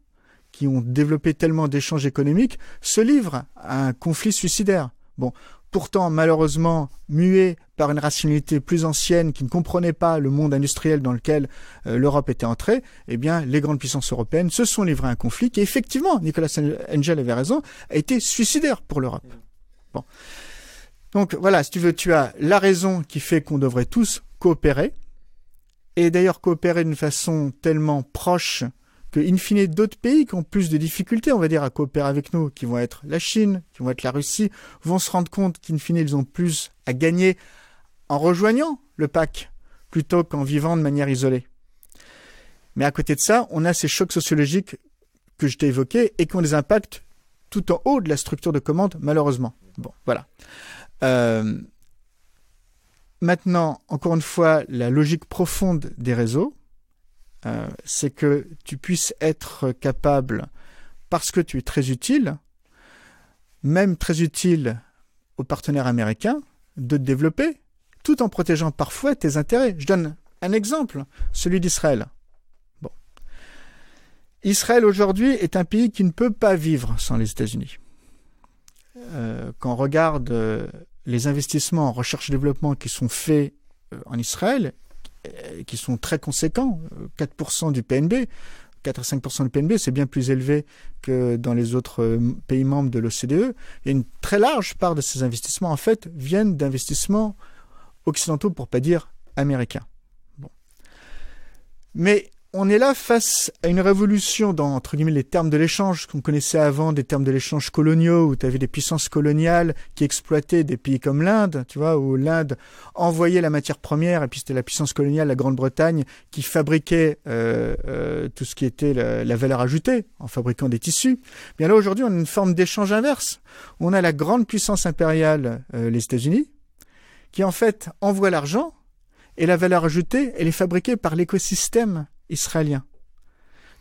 qui ont développé tellement d'échanges économiques, se livrent à un conflit suicidaire. Bon, pourtant, malheureusement, muets par une rationalité plus ancienne qui ne comprenait pas le monde industriel dans lequel l'Europe était entrée, eh bien, les grandes puissances européennes se sont livrées à un conflit qui, effectivement, Nicholas Engel avait raison, a été suicidaire pour l'Europe. Bon. Donc, voilà, si tu veux, tu as la raison qui fait qu'on devrait tous coopérer, et d'ailleurs coopérer d'une façon tellement proche que, in fine, d'autres pays qui ont plus de difficultés, on va dire, à coopérer avec nous, qui vont être la Chine, qui vont être la Russie, vont se rendre compte qu'in fine, ils ont plus à gagner en rejoignant le pacte plutôt qu'en vivant de manière isolée. Mais à côté de ça, on a ces chocs sociologiques que je t'ai évoqués et qui ont des impacts tout en haut de la structure de commande, malheureusement. Bon, voilà. Maintenant, encore une fois, la logique profonde des réseaux, c'est que tu puisses être capable, parce que tu es très utile, même très utile aux partenaires américains, de te développer, tout en protégeant parfois tes intérêts. Je donne un exemple, celui d'Israël. Bon. Israël aujourd'hui est un pays qui ne peut pas vivre sans les États-Unis. Quand on regarde les investissements en recherche-développement qui sont faits en Israël, qui sont très conséquents, 4% du PNB, 4 à 5% du PNB, c'est bien plus élevé que dans les autres pays membres de l'OCDE. Et une très large part de ces investissements, en fait, viennent d'investissements occidentaux, pour pas dire américains. Bon. Mais on est là face à une révolution dans, entre guillemets, les termes de l'échange qu'on connaissait avant, des termes de l'échange coloniaux, où tu avais des puissances coloniales qui exploitaient des pays comme l'Inde, tu vois, où l'Inde envoyait la matière première, et puis c'était la puissance coloniale, la Grande-Bretagne, qui fabriquait tout ce qui était la valeur ajoutée, en fabriquant des tissus. Bien là, aujourd'hui, on a une forme d'échange inverse. On a la grande puissance impériale, les États-Unis, qui en fait envoie l'argent, et la valeur ajoutée, elle est fabriquée par l'écosystème israélien.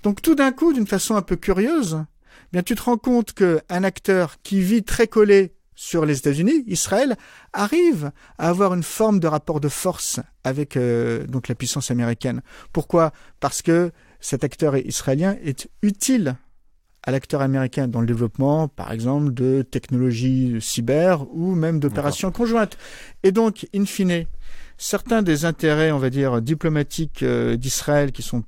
Donc tout d'un coup, d'une façon un peu curieuse, bien tu te rends compte qu'un acteur qui vit très collé sur les États-Unis, Israël, arrive à avoir une forme de rapport de force avec donc la puissance américaine. Pourquoi? Parce que cet acteur israélien est utile à l'acteur américain dans le développement, par exemple, de technologies cyber ou même d'opérations conjointes. Et donc, in fine, certains des intérêts, on va dire, diplomatiques d'Israël qui sont,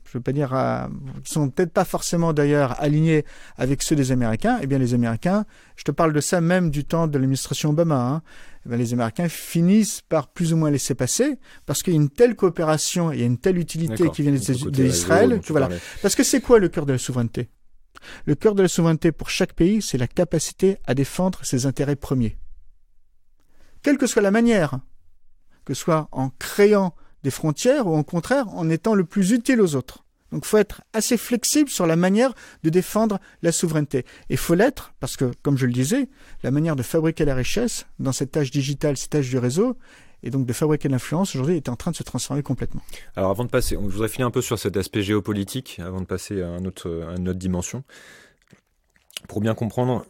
je veux pas dire, qui sont peut-être pas forcément d'ailleurs alignés avec ceux des Américains, eh bien les Américains, je te parle de ça même du temps de l'administration Obama, eh bien, les Américains finissent par plus ou moins laisser passer parce qu'il y a une telle coopération, il y a une telle utilité qui vient d'Israël, que voilà. Parce que c'est quoi le cœur de la souveraineté? Le cœur de la souveraineté pour chaque pays, c'est la capacité à défendre ses intérêts premiers. Quelle que soit la manière, que ce soit en créant des frontières ou au contraire en étant le plus utile aux autres. Donc il faut être assez flexible sur la manière de défendre la souveraineté. Et il faut l'être parce que, comme je le disais, la manière de fabriquer la richesse dans cette âge digital, cet âge du réseau, et donc de fabriquer de l'influence, aujourd'hui, est en train de se transformer complètement. Alors avant de passer, je voudrais finir un peu sur cet aspect géopolitique, avant de passer à une autre dimension. Pour bien comprendre,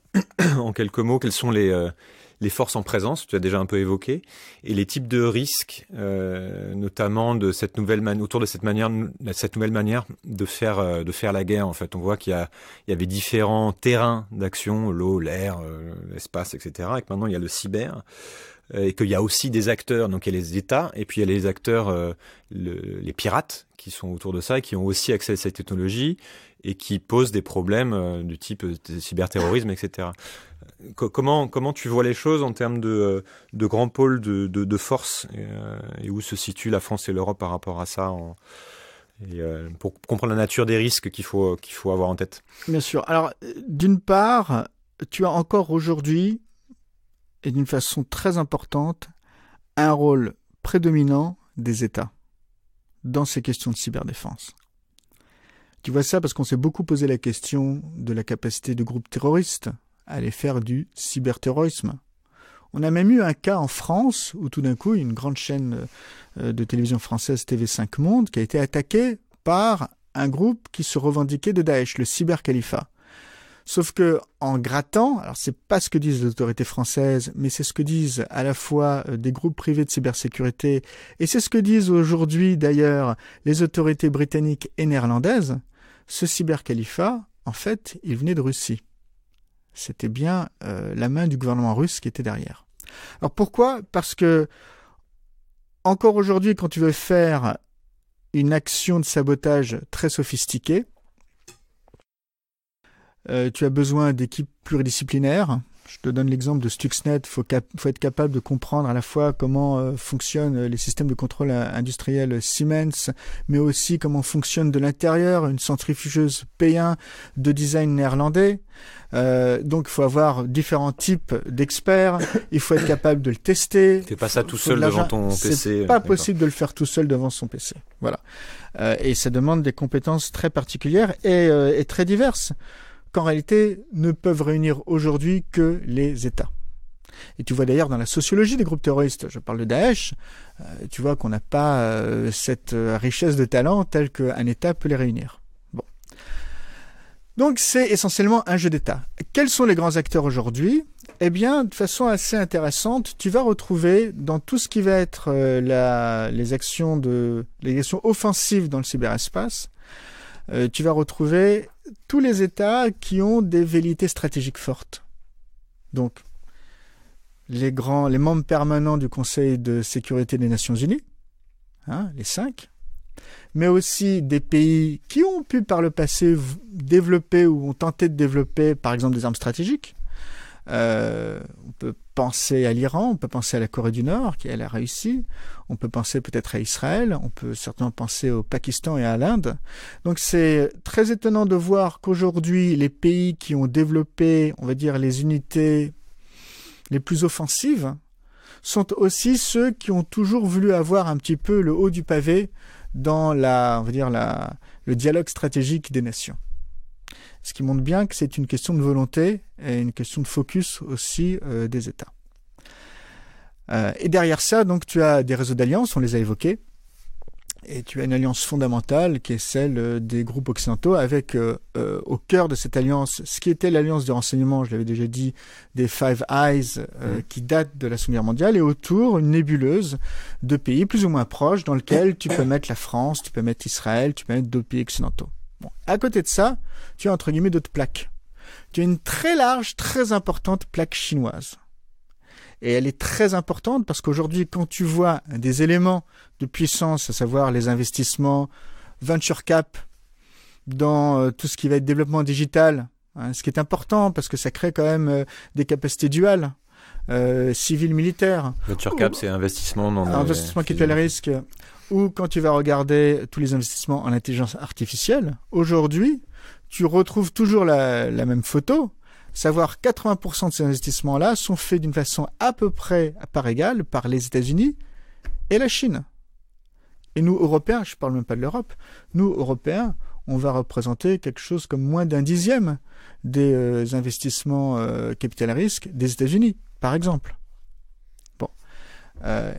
en quelques mots, quelles sont les forces en présence, tu as déjà un peu évoqué, et les types de risques, notamment de cette autour de cette nouvelle manière de faire la guerre. En fait, on voit qu'il y avait différents terrains d'action, l'eau, l'air, l'espace, etc. Et que maintenant il y a le cyber, et qu'il y a aussi des acteurs. Donc il y a les États, et puis il y a les acteurs, les pirates, qui sont autour de ça et qui ont aussi accès à cette technologie et qui posent des problèmes du type cyberterrorisme, etc. Comment tu vois les choses en termes de grands pôles de force et où se situent la France et l'Europe par rapport à ça pour comprendre la nature des risques qu'il faut avoir en tête? Bien sûr. Alors, d'une part, tu as encore aujourd'hui, et d'une façon très importante, un rôle prédominant des États dans ces questions de cyberdéfense. Tu vois ça parce qu'on s'est beaucoup posé la question de la capacité de groupes terroristes à aller faire du cyberterrorisme. On a même eu un cas en France où tout d'un coup, une grande chaîne de télévision française, TV5 Monde, qui a été attaquée par un groupe qui se revendiquait de Daesh, le cybercalifat. Sauf que, en grattant, alors c'est pas ce que disent les autorités françaises, mais c'est ce que disent à la fois des groupes privés de cybersécurité, et c'est ce que disent aujourd'hui d'ailleurs les autorités britanniques et néerlandaises. Ce cybercalifat, en fait, il venait de Russie. C'était bien la main du gouvernement russe qui était derrière. Alors pourquoi ? Parce que, encore aujourd'hui, quand tu veux faire une action de sabotage très sophistiquée, tu as besoin d'équipes pluridisciplinaires. Je te donne l'exemple de Stuxnet. Il faut être capable de comprendre à la fois comment fonctionnent les systèmes de contrôle industriel Siemens, mais aussi comment fonctionne de l'intérieur une centrifugeuse P1 de design néerlandais. Donc il faut avoir différents types d'experts. Il faut être capable de le tester. Tu fais pas ça tout seul devant ton PC. C'est pas possible de le faire tout seul devant son PC. Voilà. Et ça demande des compétences très particulières et très diverses, qu'en réalité ne peuvent réunir aujourd'hui que les États. Et tu vois d'ailleurs dans la sociologie des groupes terroristes, je parle de Daesh, tu vois qu'on n'a pas cette richesse de talent telle qu'un État peut les réunir. Bon. Donc c'est essentiellement un jeu d'État. Quels sont les grands acteurs aujourd'hui ? Eh bien, de façon assez intéressante, tu vas retrouver dans tout ce qui va être les actions offensives dans le cyberespace, tu vas retrouver tous les États qui ont des velléités stratégiques fortes. Donc, les membres permanents du Conseil de sécurité des Nations Unies, les 5, mais aussi des pays qui ont pu par le passé développer ou ont tenté de développer, par exemple, des armes stratégiques. On peut penser à l'Iran, on peut penser à la Corée du Nord, qui elle a réussi, on peut penser peut-être à Israël, on peut certainement penser au Pakistan et à l'Inde. Donc c'est très étonnant de voir qu'aujourd'hui, les pays qui ont développé, on va dire, les unités les plus offensives, sont aussi ceux qui ont toujours voulu avoir un petit peu le haut du pavé dans le dialogue stratégique des nations. Ce qui montre bien que c'est une question de volonté et une question de focus aussi des États. Et derrière ça, donc, tu as des réseaux d'alliances, on les a évoqués, et tu as une alliance fondamentale qui est celle des groupes occidentaux, avec au cœur de cette alliance, ce qui était l'alliance de renseignement, je l'avais déjà dit, des Five Eyes, qui date de la Seconde Guerre mondiale, et autour, une nébuleuse de pays plus ou moins proches, dans lequel tu peux mettre la France, tu peux mettre Israël, tu peux mettre d'autres pays occidentaux. Bon. À côté de ça, tu as entre guillemets d'autres plaques. Tu as une très large, très importante plaque chinoise. Et elle est très importante parce qu'aujourd'hui, quand tu vois des éléments de puissance, à savoir les investissements venture cap dans tout ce qui va être développement digital, ce qui est important parce que ça crée quand même des capacités duales, civil-militaire. Venture cap, c'est investissement dans investissement qui est le risque. Ou quand tu vas regarder tous les investissements en intelligence artificielle, aujourd'hui, tu retrouves toujours la même photo, savoir 80% de ces investissements-là sont faits d'une façon à peu près à part égale par les États-Unis et la Chine. Et nous, Européens, je ne parle même pas de l'Europe, nous, Européens, on va représenter quelque chose comme moins d'un dixième des investissements capital risque des États-Unis, par exemple. Bon.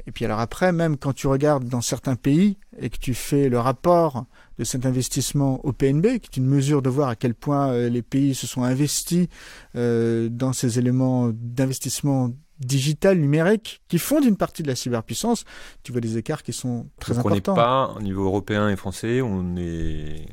Et puis alors après, même quand tu regardes dans certains pays et que tu fais le rapport de cet investissement au PNB, qui est une mesure de voir à quel point les pays se sont investis dans ces éléments d'investissement digital, numérique, qui font une partie de la cyberpuissance, tu vois des écarts qui sont très importants. On n'est pas, au niveau européen et français, on est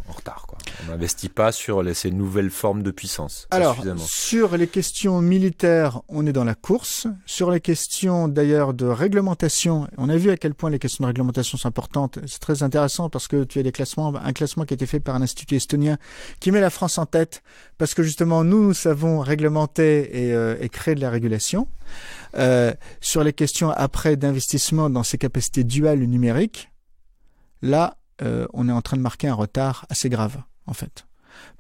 en retard, quoi. On n'investit pas sur ces nouvelles formes de puissance. Alors, sur les questions militaires, on est dans la course. Sur les questions, d'ailleurs, de réglementation, on a vu à quel point les questions de réglementation sont importantes. C'est très intéressant parce que tu as un classement qui a été fait par un institut estonien qui met la France en tête parce que justement, nous savons réglementer et créer de la régulation. Sur les questions après d'investissement dans ces capacités duales numériques, là, on est en train de marquer un retard assez grave, en fait,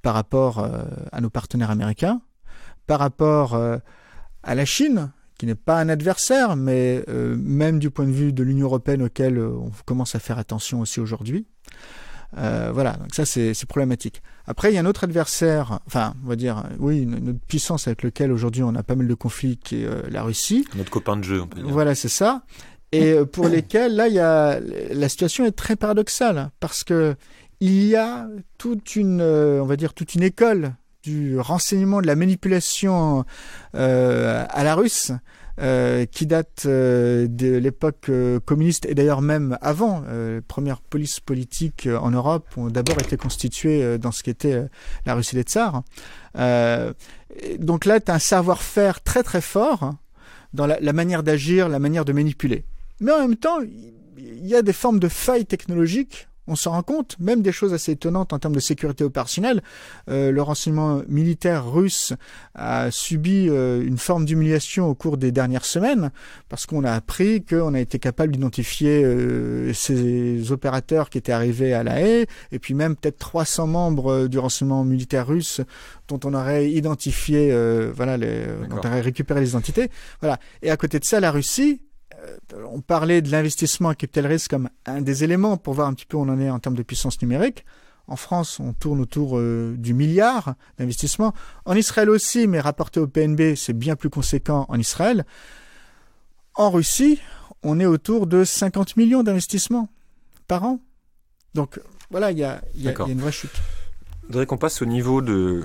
par rapport à nos partenaires américains, par rapport à la Chine, qui n'est pas un adversaire, mais même du point de vue de l'Union européenne auquel on commence à faire attention aussi aujourd'hui. Voilà, donc ça c'est problématique. Après, il y a un autre adversaire, enfin, on va dire, oui, une autre puissance avec laquelle aujourd'hui on a pas mal de conflits, qui est la Russie. Notre copain de jeu, on peut dire. Voilà, c'est ça. Et pour lesquels, là, la situation est très paradoxale, parce que il y a toute une école du renseignement, de la manipulation à la russe, qui date de l'époque communiste, et d'ailleurs même avant. Les premières polices politiques en Europe ont d'abord été constituées dans ce qu'était la Russie des tsars. Donc là, tu as un savoir-faire très très fort dans la manière d'agir, la manière de manipuler. Mais en même temps, il y a des formes de failles technologiques, on s'en rend compte, même des choses assez étonnantes en termes de sécurité opérationnelle. Le renseignement militaire russe a subi une forme d'humiliation au cours des dernières semaines, parce qu'on a appris qu'on a été capable d'identifier ces opérateurs qui étaient arrivés à La Haye, et puis même peut-être 300 membres du renseignement militaire russe dont on aurait identifié, dont on aurait récupéré les identités. Voilà. Et à côté de ça, la Russie, on parlait de l'investissement à capital risque comme un des éléments pour voir un petit peu où on en est en termes de puissance numérique. En France, on tourne autour du milliard d'investissement. En Israël aussi, mais rapporté au PNB, c'est bien plus conséquent en Israël. En Russie, on est autour de 50 millions d'investissements par an. Donc voilà, il y a une vraie chute. Je voudrais qu'on passe au niveau de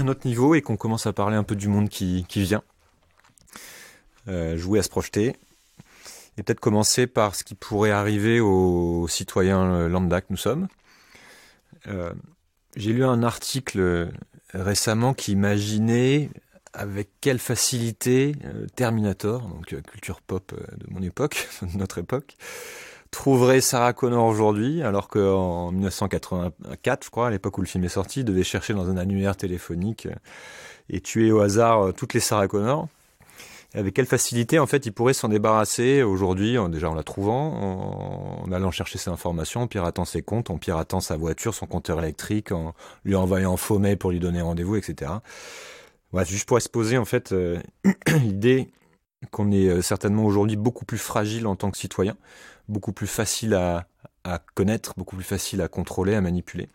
notre niveau et qu'on commence à parler un peu du monde qui vient. Jouer à se projeter. Et peut-être commencer par ce qui pourrait arriver aux citoyens lambda que nous sommes. J'ai lu un article récemment qui imaginait avec quelle facilité Terminator, donc culture pop de mon époque, de notre époque, trouverait Sarah Connor aujourd'hui, alors qu'en 1984, je crois, à l'époque où le film est sorti, il devait chercher dans un annuaire téléphonique et tuer au hasard toutes les Sarah Connor. Avec quelle facilité, en fait, il pourrait s'en débarrasser aujourd'hui, déjà en la trouvant, en allant chercher ses informations, en piratant ses comptes, en piratant sa voiture, son compteur électrique, en lui envoyant un faux mail pour lui donner rendez-vous, etc. Voilà, juste pour exposer, en fait, l'idée qu'on est certainement aujourd'hui beaucoup plus fragile en tant que citoyen, beaucoup plus facile à connaître, beaucoup plus facile à contrôler, à manipuler.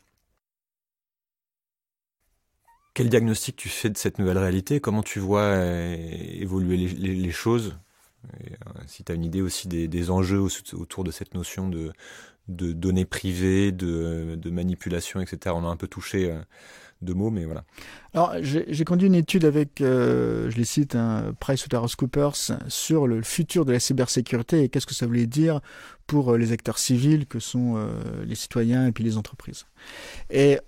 Quel diagnostic tu fais de cette nouvelle réalité? Comment tu vois évoluer les choses? Si tu as une idée aussi des enjeux autour de cette notion de données privées, de manipulation, etc. On a un peu touché deux mots, mais voilà. Alors, j'ai conduit une étude avec, je les cite, PricewaterhouseCoopers, sur le futur de la cybersécurité et qu'est-ce que ça voulait dire pour les acteurs civils que sont les citoyens et puis les entreprises. Et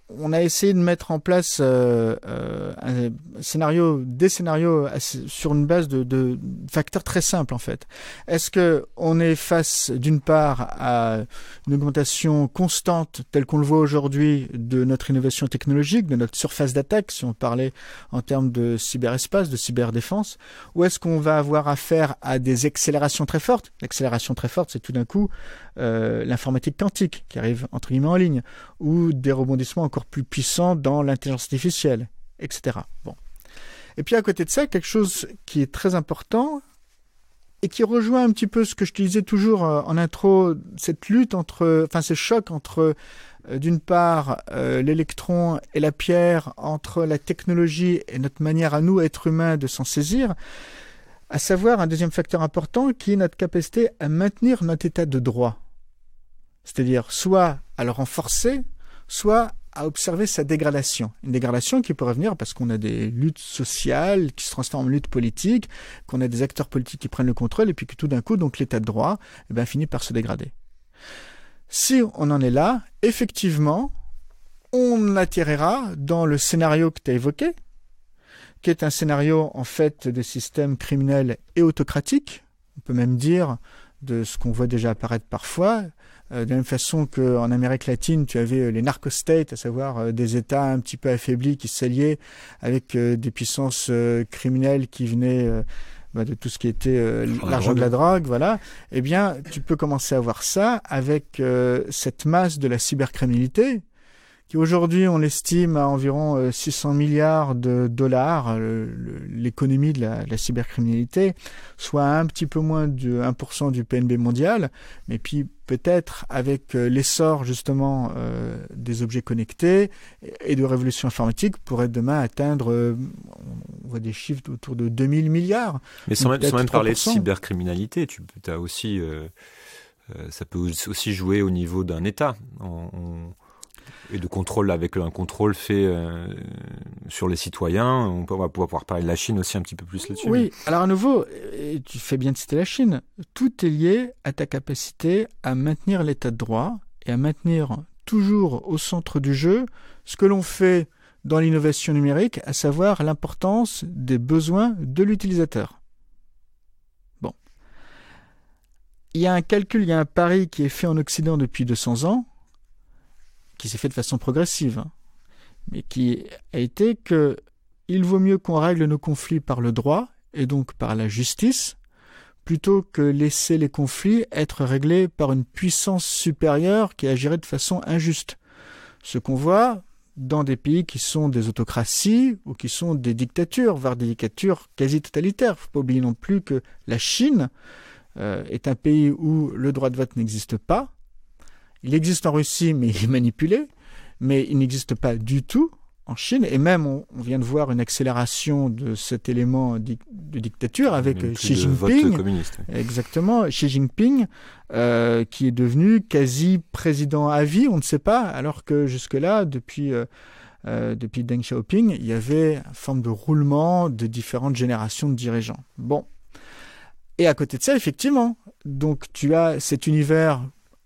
on a essayé de mettre en place des scénarios sur une base de facteurs très simples en fait. Est-ce que on est face d'une part à une augmentation constante telle qu'on le voit aujourd'hui de notre innovation technologique, de notre surface d'attaque, si on parlait en termes de cyberespace, de cyberdéfense, ou est-ce qu'on va avoir affaire à des accélérations très fortes? L'accélération très forte, c'est tout d'un coup l'informatique quantique qui arrive entre guillemets en ligne, ou des rebondissements encore plus puissants dans l'intelligence artificielle, etc. Bon. Et puis à côté de ça, quelque chose qui est très important, et qui rejoint un petit peu ce que je te disais toujours en intro, cette lutte ce choc entre d'une part l'électron et la pierre, entre la technologie et notre manière à nous, êtres humains, de s'en saisir, à savoir un deuxième facteur important qui est notre capacité à maintenir notre état de droit. C'est-à-dire soit à le renforcer, soit à observer sa dégradation. Une dégradation qui pourrait venir parce qu'on a des luttes sociales qui se transforment en luttes politiques, qu'on a des acteurs politiques qui prennent le contrôle, et puis que tout d'un coup, donc l'état de droit finit par se dégrader. Si on en est là, effectivement, on atterrira dans le scénario que tu as évoqué, qui est un scénario en fait de système criminel et autocratique. On peut même dire de ce qu'on voit déjà apparaître parfois, de la même façon qu'en Amérique latine, tu avais les narco-states, à savoir des États un petit peu affaiblis qui s'alliaient avec des puissances criminelles qui venaient de tout ce qui était l'argent de la drogue, voilà. Eh bien, tu peux commencer à voir ça avec cette masse de la cybercriminalité, qui aujourd'hui, on l'estime à environ 600 milliards de dollars, l'économie de la cybercriminalité, soit un petit peu moins de 1% du PNB mondial, mais puis peut-être avec l'essor justement des objets connectés et de révolution informatique, pourrait demain atteindre, on voit des chiffres autour de 2000 milliards. Mais sans même parler de cybercriminalité, tu as aussi, ça peut aussi jouer au niveau d'un État. Et de contrôle, avec un contrôle fait sur les citoyens. On va pouvoir parler de la Chine aussi un petit peu plus là-dessus. Oui, alors à nouveau, et tu fais bien de citer la Chine, tout est lié à ta capacité à maintenir l'état de droit et à maintenir toujours au centre du jeu ce que l'on fait dans l'innovation numérique, à savoir l'importance des besoins de l'utilisateur. Bon. Il y a un calcul, il y a un pari qui est fait en Occident depuis 200 ans, qui s'est fait de façon progressive, mais qui a été que il vaut mieux qu'on règle nos conflits par le droit, et donc par la justice, plutôt que laisser les conflits être réglés par une puissance supérieure qui agirait de façon injuste. Ce qu'on voit dans des pays qui sont des autocraties ou qui sont des dictatures, voire des dictatures quasi totalitaires. Il ne faut pas oublier non plus que la Chine est un pays où le droit de vote n'existe pas. Il existe en Russie, mais il est manipulé, mais il n'existe pas du tout en Chine. Et même, on vient de voir une accélération de cet élément de dictature avec Xi Jinping. Exactement, Xi Jinping, qui est devenu quasi président à vie, on ne sait pas, alors que jusque-là, depuis Deng Xiaoping, il y avait une forme de roulement de différentes générations de dirigeants. Bon. Et à côté de ça, effectivement, donc tu as cet univers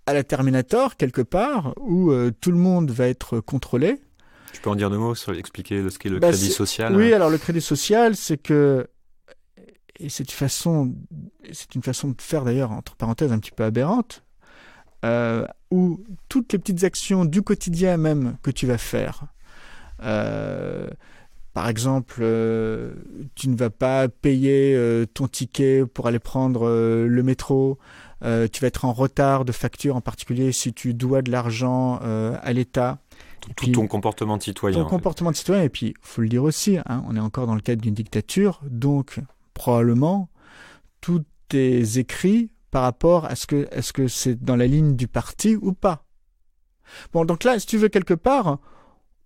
à la Terminator, quelque part, où tout le monde va être contrôlé. Tu peux en dire deux mots sur expliquer ce qu'est le crédit social? Oui, alors le crédit social, c'est que, et c'est une façon de faire d'ailleurs, entre parenthèses, un petit peu aberrante, où toutes les petites actions du quotidien même que tu vas faire, par exemple, tu ne vas pas payer ton ticket pour aller prendre le métro, tu vas être en retard de facture, en particulier si tu dois de l'argent à l'État. Tout ton comportement de citoyen. Ton comportement de citoyen, et puis il faut le dire aussi, on est encore dans le cadre d'une dictature, donc probablement tous tes écrits par rapport à est-ce que c'est dans la ligne du parti ou pas. Bon, donc là, si tu veux, quelque part,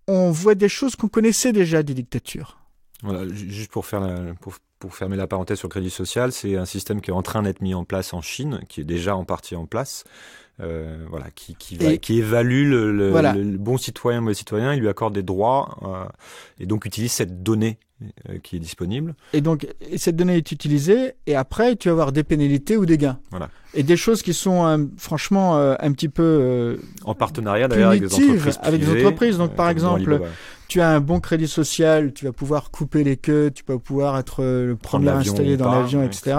on voit des choses qu'on connaissait déjà des dictatures. Voilà, juste pour fermer la parenthèse sur le crédit social, c'est un système qui est en train d'être mis en place en Chine, qui est déjà en partie en place, qui évalue le bon citoyen, le mauvais citoyen, il lui accorde des droits et donc utilise cette donnée qui est disponible. Et donc cette donnée est utilisée et après tu vas avoir des pénalités ou des gains. Voilà. Et des choses qui sont franchement un petit peu en partenariat d'ailleurs avec des entreprises. Donc par exemple, tu as un bon crédit social, tu vas pouvoir couper les queues, tu vas pouvoir être le premier installé dans l'avion, etc.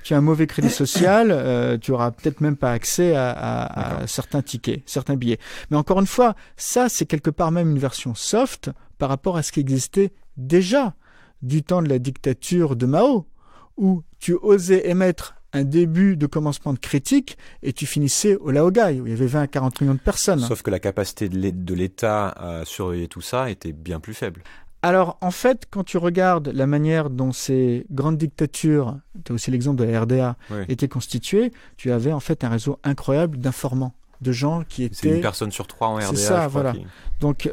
Tu as un mauvais crédit social, tu auras peut-être même pas accès à certains tickets, certains billets. Mais encore une fois, ça c'est quelque part même une version soft par rapport à ce qui existait déjà du temps de la dictature de Mao, où tu osais émettre un début de commencement de critique et tu finissais au Laogai, où il y avait 20 à 40 millions de personnes. Sauf que la capacité de l'État à surveiller tout ça était bien plus faible. Alors, en fait, quand tu regardes la manière dont ces grandes dictatures, tu as aussi l'exemple de la RDA, étaient constituées, tu avais en fait un réseau incroyable d'informants, de gens qui étaient... C'est une personne sur 3 en RDA. C'est ça, voilà. Donc,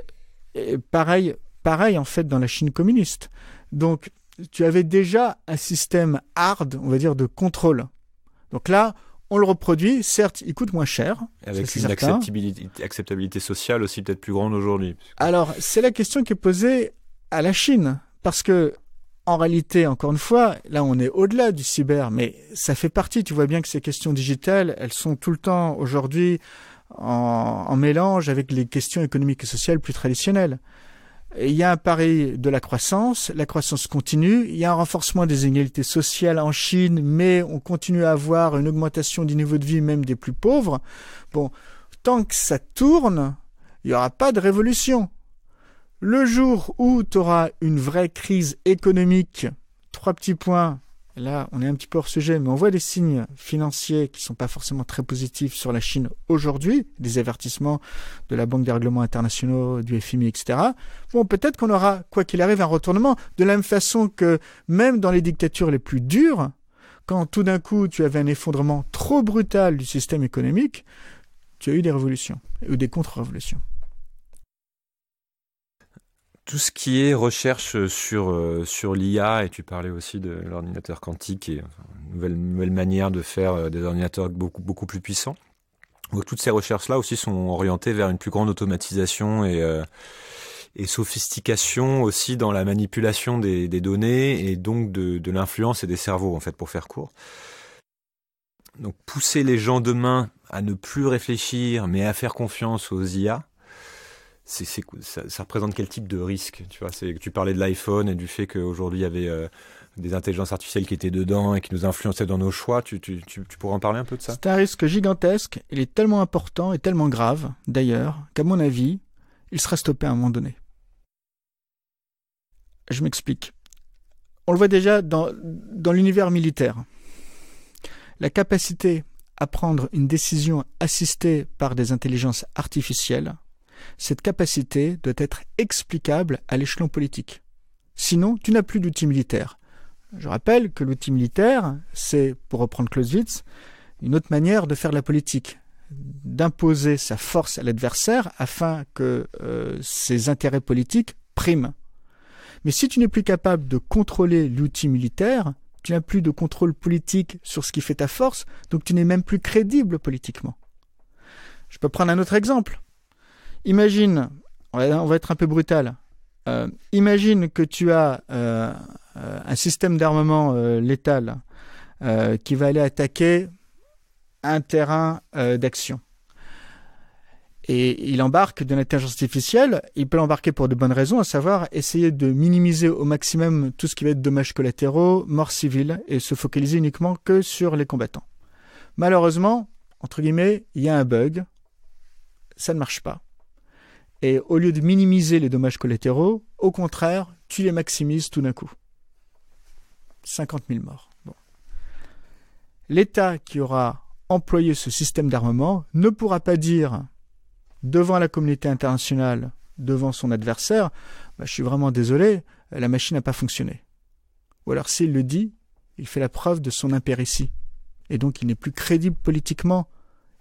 pareil en fait dans la Chine communiste. Donc, tu avais déjà un système hard, on va dire, de contrôle. Donc là, on le reproduit, certes, il coûte moins cher. Avec une acceptabilité sociale aussi peut-être plus grande aujourd'hui. Alors, c'est la question qui est posée à la Chine, parce que en réalité, encore une fois, là on est au-delà du cyber, mais ça fait partie, tu vois bien que ces questions digitales, elles sont tout le temps aujourd'hui en mélange avec les questions économiques et sociales plus traditionnelles. Il y a un pari de la croissance continue, il y a un renforcement des inégalités sociales en Chine, mais on continue à avoir une augmentation du niveau de vie même des plus pauvres. Bon, tant que ça tourne, il n'y aura pas de révolution. Le jour où tu auras une vraie crise économique, 3 petits points, là on est un petit peu hors sujet, mais on voit des signes financiers qui ne sont pas forcément très positifs sur la Chine aujourd'hui, des avertissements de la Banque des règlements internationaux, du FMI, etc. Bon, peut-être qu'on aura, quoi qu'il arrive, un retournement, de la même façon que même dans les dictatures les plus dures, quand tout d'un coup tu avais un effondrement trop brutal du système économique, tu as eu des révolutions, ou des contre-révolutions. Tout ce qui est recherche sur l'IA, et tu parlais aussi de l'ordinateur quantique, et une nouvelle manière de faire des ordinateurs beaucoup plus puissants. Donc toutes ces recherches-là aussi sont orientées vers une plus grande automatisation et sophistication aussi dans la manipulation des données et donc de l'influence et des cerveaux, en fait, pour faire court. Donc pousser les gens demain à ne plus réfléchir, mais à faire confiance aux IA, ça représente quel type de risque, tu vois, tu parlais de l'iPhone et du fait qu'aujourd'hui il y avait des intelligences artificielles qui étaient dedans et qui nous influençaient dans nos choix. Tu pourrais en parler un peu de ça ? C'est un risque gigantesque. Il est tellement important et tellement grave, d'ailleurs, qu'à mon avis, il sera stoppé à un moment donné. Je m'explique. On le voit déjà dans l'univers militaire. La capacité à prendre une décision assistée par des intelligences artificielles, cette capacité doit être explicable à l'échelon politique. Sinon, tu n'as plus d'outil militaire. Je rappelle que l'outil militaire, c'est, pour reprendre Clausewitz, une autre manière de faire la politique, d'imposer sa force à l'adversaire afin que ses intérêts politiques priment. Mais si tu n'es plus capable de contrôler l'outil militaire, tu n'as plus de contrôle politique sur ce qui fait ta force, donc tu n'es même plus crédible politiquement. Je peux prendre un autre exemple. Imagine, on va être un peu brutal, imagine que tu as un système d'armement létal qui va aller attaquer un terrain d'action. Et il embarque de l'intelligence artificielle, il peut l'embarquer pour de bonnes raisons, à savoir essayer de minimiser au maximum tout ce qui va être dommages collatéraux, morts civiles, et se focaliser uniquement que sur les combattants. Malheureusement, entre guillemets, il y a un bug, ça ne marche pas. Et au lieu de minimiser les dommages collatéraux, au contraire, tu les maximises tout d'un coup. 50 000 morts. Bon. L'État qui aura employé ce système d'armement ne pourra pas dire devant la communauté internationale, devant son adversaire, je suis vraiment désolé, la machine n'a pas fonctionné. Ou alors s'il le dit, il fait la preuve de son impéritie. Et donc il n'est plus crédible politiquement,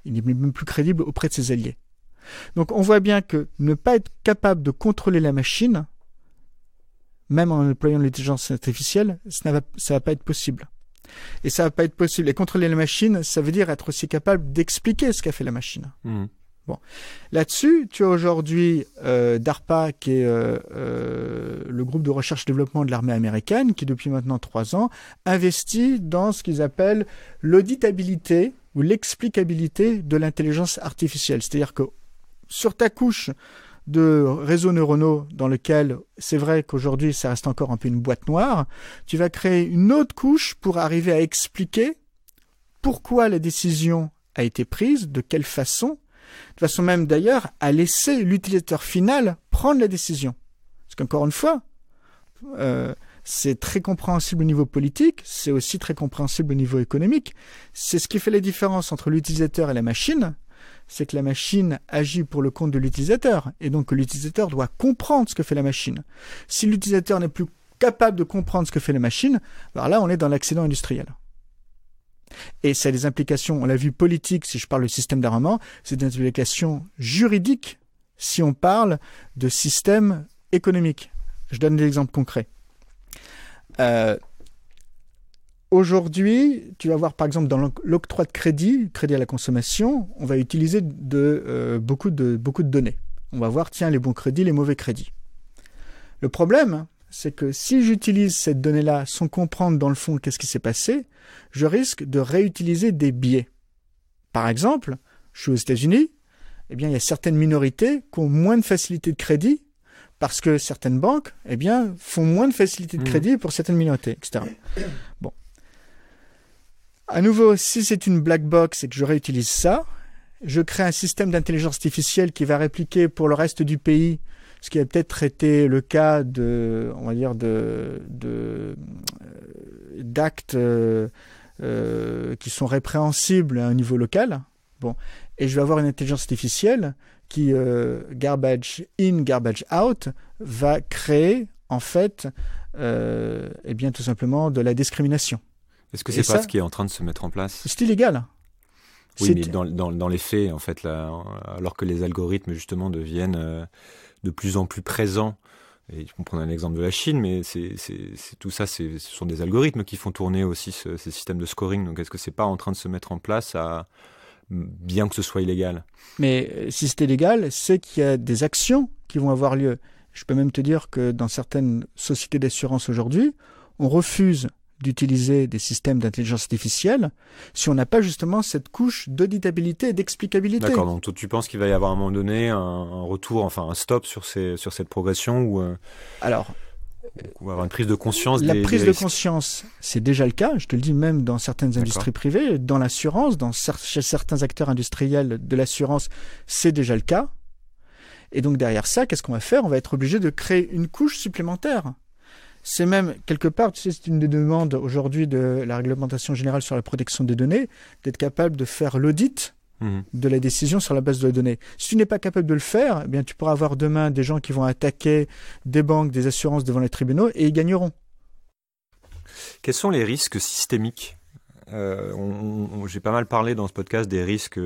il n'est même plus crédible auprès de ses alliés. Donc on voit bien que ne pas être capable de contrôler la machine, même en employant l'intelligence artificielle, ça va pas être possible. Et ça va pas être possible. Et contrôler la machine, ça veut dire être aussi capable d'expliquer ce qu'a fait la machine. Bon. Là-dessus, tu as aujourd'hui DARPA, qui est le groupe de recherche-développement de l'armée américaine, qui depuis maintenant 3 ans investit dans ce qu'ils appellent l'auditabilité ou l'explicabilité de l'intelligence artificielle. C'est-à-dire que sur ta couche de réseaux neuronaux dans lequel c'est vrai qu'aujourd'hui ça reste encore un peu une boîte noire, tu vas créer une autre couche pour arriver à expliquer pourquoi la décision a été prise, de quelle façon, de façon même d'ailleurs à laisser l'utilisateur final prendre la décision. Parce qu'encore une fois, c'est très compréhensible au niveau politique, c'est aussi très compréhensible au niveau économique. C'est ce qui fait la différence entre l'utilisateur et la machine. c'est que la machine agit pour le compte de l'utilisateur, et donc que l'utilisateur doit comprendre ce que fait la machine. Si l'utilisateur n'est plus capable de comprendre ce que fait la machine, alors là, on est dans l'accident industriel. Et ça a des implications, on l'a vu, politiques, si je parle de système d'armement, c'est des implications juridiques si on parle de système économique. Je donne des exemples concrets. Aujourd'hui, tu vas voir par exemple dans l'octroi de crédit à la consommation, on va utiliser beaucoup de données. On va voir, tiens, les bons crédits, les mauvais crédits. Le problème, c'est que si j'utilise cette donnée-là sans comprendre dans le fond qu'est-ce qui s'est passé, je risque de réutiliser des biais. Par exemple, je suis aux États-Unis, eh bien, il y a certaines minorités qui ont moins de facilité de crédit parce que certaines banques, eh bien, font moins de facilité de crédit pour certaines minorités, etc. Bon. À nouveau, si c'est une black box et que je réutilise ça, je crée un système d'intelligence artificielle qui va répliquer pour le reste du pays ce qui a peut-être été le cas d'actes qui sont répréhensibles à un niveau local. Bon. Et je vais avoir une intelligence artificielle qui, garbage in, garbage out, va créer, en fait, tout simplement de la discrimination. Est-ce que c'est pas ce qui est en train de se mettre en place ? C'est illégal. Oui, mais dans les faits, en fait, là, alors que les algorithmes, justement, deviennent de plus en plus présents, et on prend un exemple de la Chine, mais tout ça, ce sont des algorithmes qui font tourner aussi ces systèmes de scoring. Donc, est-ce que c'est pas en train de se mettre en place, bien que ce soit illégal ? Mais si c'est illégal, c'est qu'il y a des actions qui vont avoir lieu. Je peux même te dire que dans certaines sociétés d'assurance aujourd'hui, on refuse d'utiliser des systèmes d'intelligence artificielle si on n'a pas justement cette couche d'auditabilité et d'explicabilité. D'accord, donc toi, tu penses qu'il va y avoir à un moment donné un retour, enfin un stop sur cette progression ou alors, on va avoir une prise de conscience la des prise de risques. Conscience, c'est déjà le cas, je te le dis même dans certaines industries privées, dans l'assurance, chez certains acteurs industriels de l'assurance, c'est déjà le cas. Et donc derrière ça, qu'est-ce qu'on va faire ? On va être obligé de créer une couche supplémentaire. C'est même, quelque part, tu sais, c'est une des demandes aujourd'hui de la réglementation générale sur la protection des données, d'être capable de faire l'audit de la décision sur la base de la donnée. Si tu n'es pas capable de le faire, eh bien, tu pourras avoir demain des gens qui vont attaquer des banques, des assurances devant les tribunaux et ils gagneront. Quels sont les risques systémiques ? J'ai pas mal parlé dans ce podcast des risques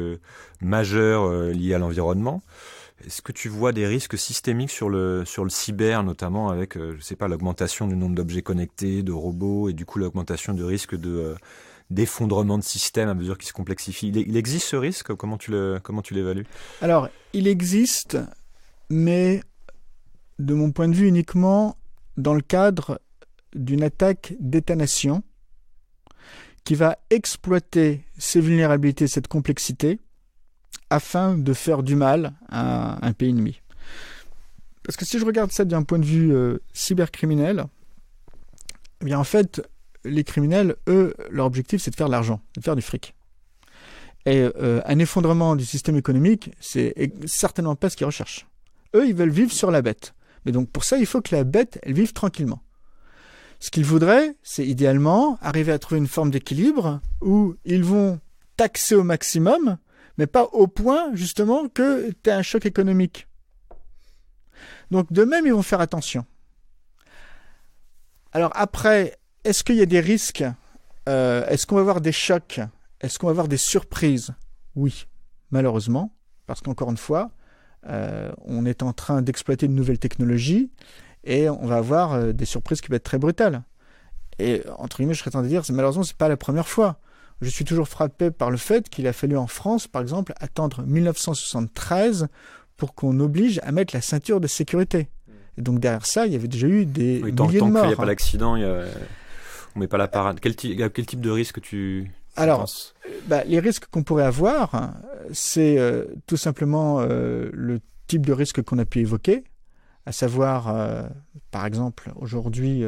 majeurs liés à l'environnement. Est-ce que tu vois des risques systémiques sur le cyber, notamment avec, l'augmentation du nombre d'objets connectés, de robots, et du coup l'augmentation du risque d'effondrement de systèmes à mesure qu'ils se complexifient. Il existe ce risque ? Comment tu l'évalues ? Alors, il existe, mais de mon point de vue uniquement dans le cadre d'une attaque d'État-nation qui va exploiter ces vulnérabilités, cette complexité, afin de faire du mal à un pays ennemi. Parce que si je regarde ça d'un point de vue cybercriminel, eh bien en fait, les criminels, eux, leur objectif, c'est de faire de l'argent, de faire du fric. Et un effondrement du système économique, c'est certainement pas ce qu'ils recherchent. Eux, ils veulent vivre sur la bête. Mais donc pour ça, il faut que la bête, elle vive tranquillement. Ce qu'ils voudraient, c'est idéalement arriver à trouver une forme d'équilibre où ils vont taxer au maximum, mais pas au point, justement, que tu as un choc économique. Donc, de même, ils vont faire attention. Alors après, est-ce qu'il y a des risques ? Est-ce qu'on va avoir des chocs ? Est-ce qu'on va avoir des surprises ? Oui, malheureusement, parce qu'encore une fois, on est en train d'exploiter de nouvelles technologies et on va avoir des surprises qui vont être très brutales. Et entre guillemets, je serais tenté de dire, malheureusement, ce n'est pas la première fois. Je suis toujours frappé par le fait qu'il a fallu en France, par exemple, attendre 1973 pour qu'on oblige à mettre la ceinture de sécurité. Et donc derrière ça, il y avait déjà eu des milliers de morts. Tant qu'il n'y a pas d'accident, on ne met pas la parade. Quel type de risque tu penses ? Les risques qu'on pourrait avoir, c'est tout simplement le type de risque qu'on a pu évoquer, à savoir, par exemple, aujourd'hui,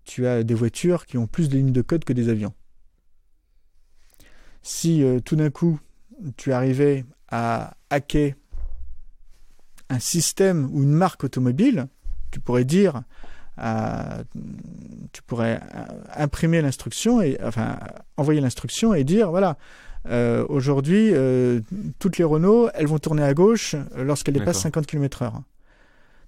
tu as des voitures qui ont plus de lignes de code que des avions. Si tout d'un coup, tu arrivais à hacker un système ou une marque automobile, tu pourrais imprimer l'instruction, envoyer l'instruction et dire, voilà, Aujourd'hui, toutes les Renault, elles vont tourner à gauche lorsqu'elles dépassent D'accord. 50 km/h.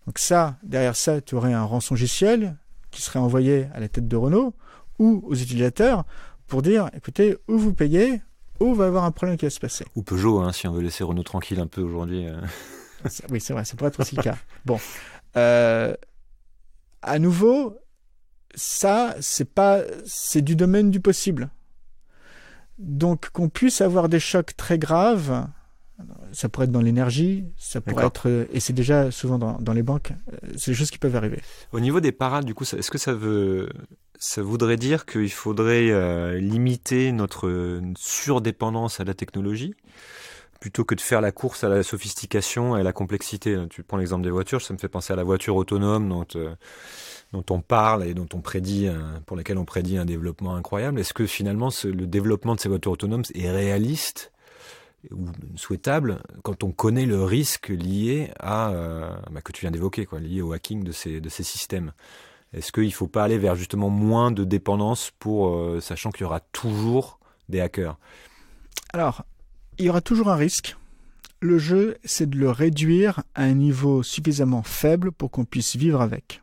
Donc ça, derrière ça, tu aurais un rançongiciel qui serait envoyé à la tête de Renault ou aux utilisateurs pour dire, écoutez, ou vous payez, ou il va y avoir un problème qui va se passer. Ou Peugeot, hein, si on veut laisser Renault tranquille un peu aujourd'hui. Oui, c'est vrai, ça pourrait être aussi le cas. Bon. À nouveau, ça, c'est du domaine du possible. Donc, qu'on puisse avoir des chocs très graves, ça pourrait être dans l'énergie, ça pourrait être, et c'est déjà souvent dans les banques, c'est des choses qui peuvent arriver. Au niveau des parades, du coup, est-ce que ça voudrait dire qu'il faudrait limiter notre surdépendance à la technologie plutôt que de faire la course à la sophistication et à la complexité? Tu prends l'exemple des voitures, ça me fait penser à la voiture autonome dont on parle et dont on prédit, pour laquelle on prédit un développement incroyable. Est-ce que finalement le développement de ces voitures autonomes est réaliste ou souhaitable quand on connaît le risque lié que tu viens d'évoquer, lié au hacking de ces systèmes? Est-ce qu'il ne faut pas aller vers justement moins de dépendance sachant qu'il y aura toujours des hackers? Alors, il y aura toujours un risque. Le jeu, c'est de le réduire à un niveau suffisamment faible pour qu'on puisse vivre avec.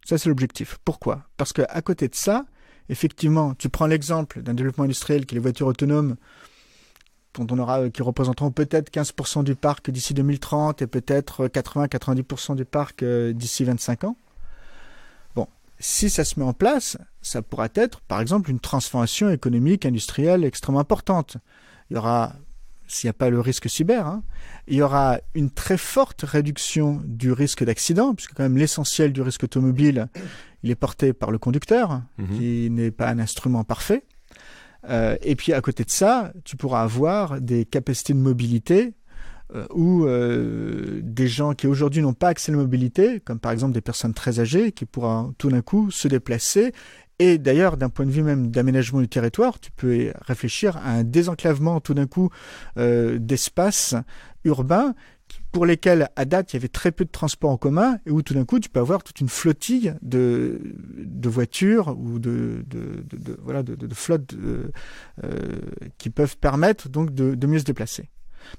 Ça, c'est l'objectif. Pourquoi? Parce qu'à côté de ça, effectivement, tu prends l'exemple d'un développement industriel qui est les voitures autonomes, qui représenteront peut-être 15% du parc d'ici 2030 et peut-être 80-90% du parc d'ici 25 ans. Bon, si ça se met en place, ça pourra être, par exemple, une transformation économique, industrielle extrêmement importante. Il y aura, s'il n'y a pas le risque cyber, il y aura une très forte réduction du risque d'accident, puisque quand même l'essentiel du risque automobile, il est porté par le conducteur, qui n'est pas un instrument parfait. Et puis à côté de ça, tu pourras avoir des capacités de mobilité où des gens qui aujourd'hui n'ont pas accès à la mobilité, comme par exemple des personnes très âgées, qui pourront tout d'un coup se déplacer. Et d'ailleurs, d'un point de vue même d'aménagement du territoire, tu peux réfléchir à un désenclavement tout d'un coup d'espaces urbains pour lesquels, à date, il y avait très peu de transports en commun et où tout d'un coup, tu peux avoir toute une flottille de voitures ou de flottes qui peuvent permettre donc de mieux se déplacer.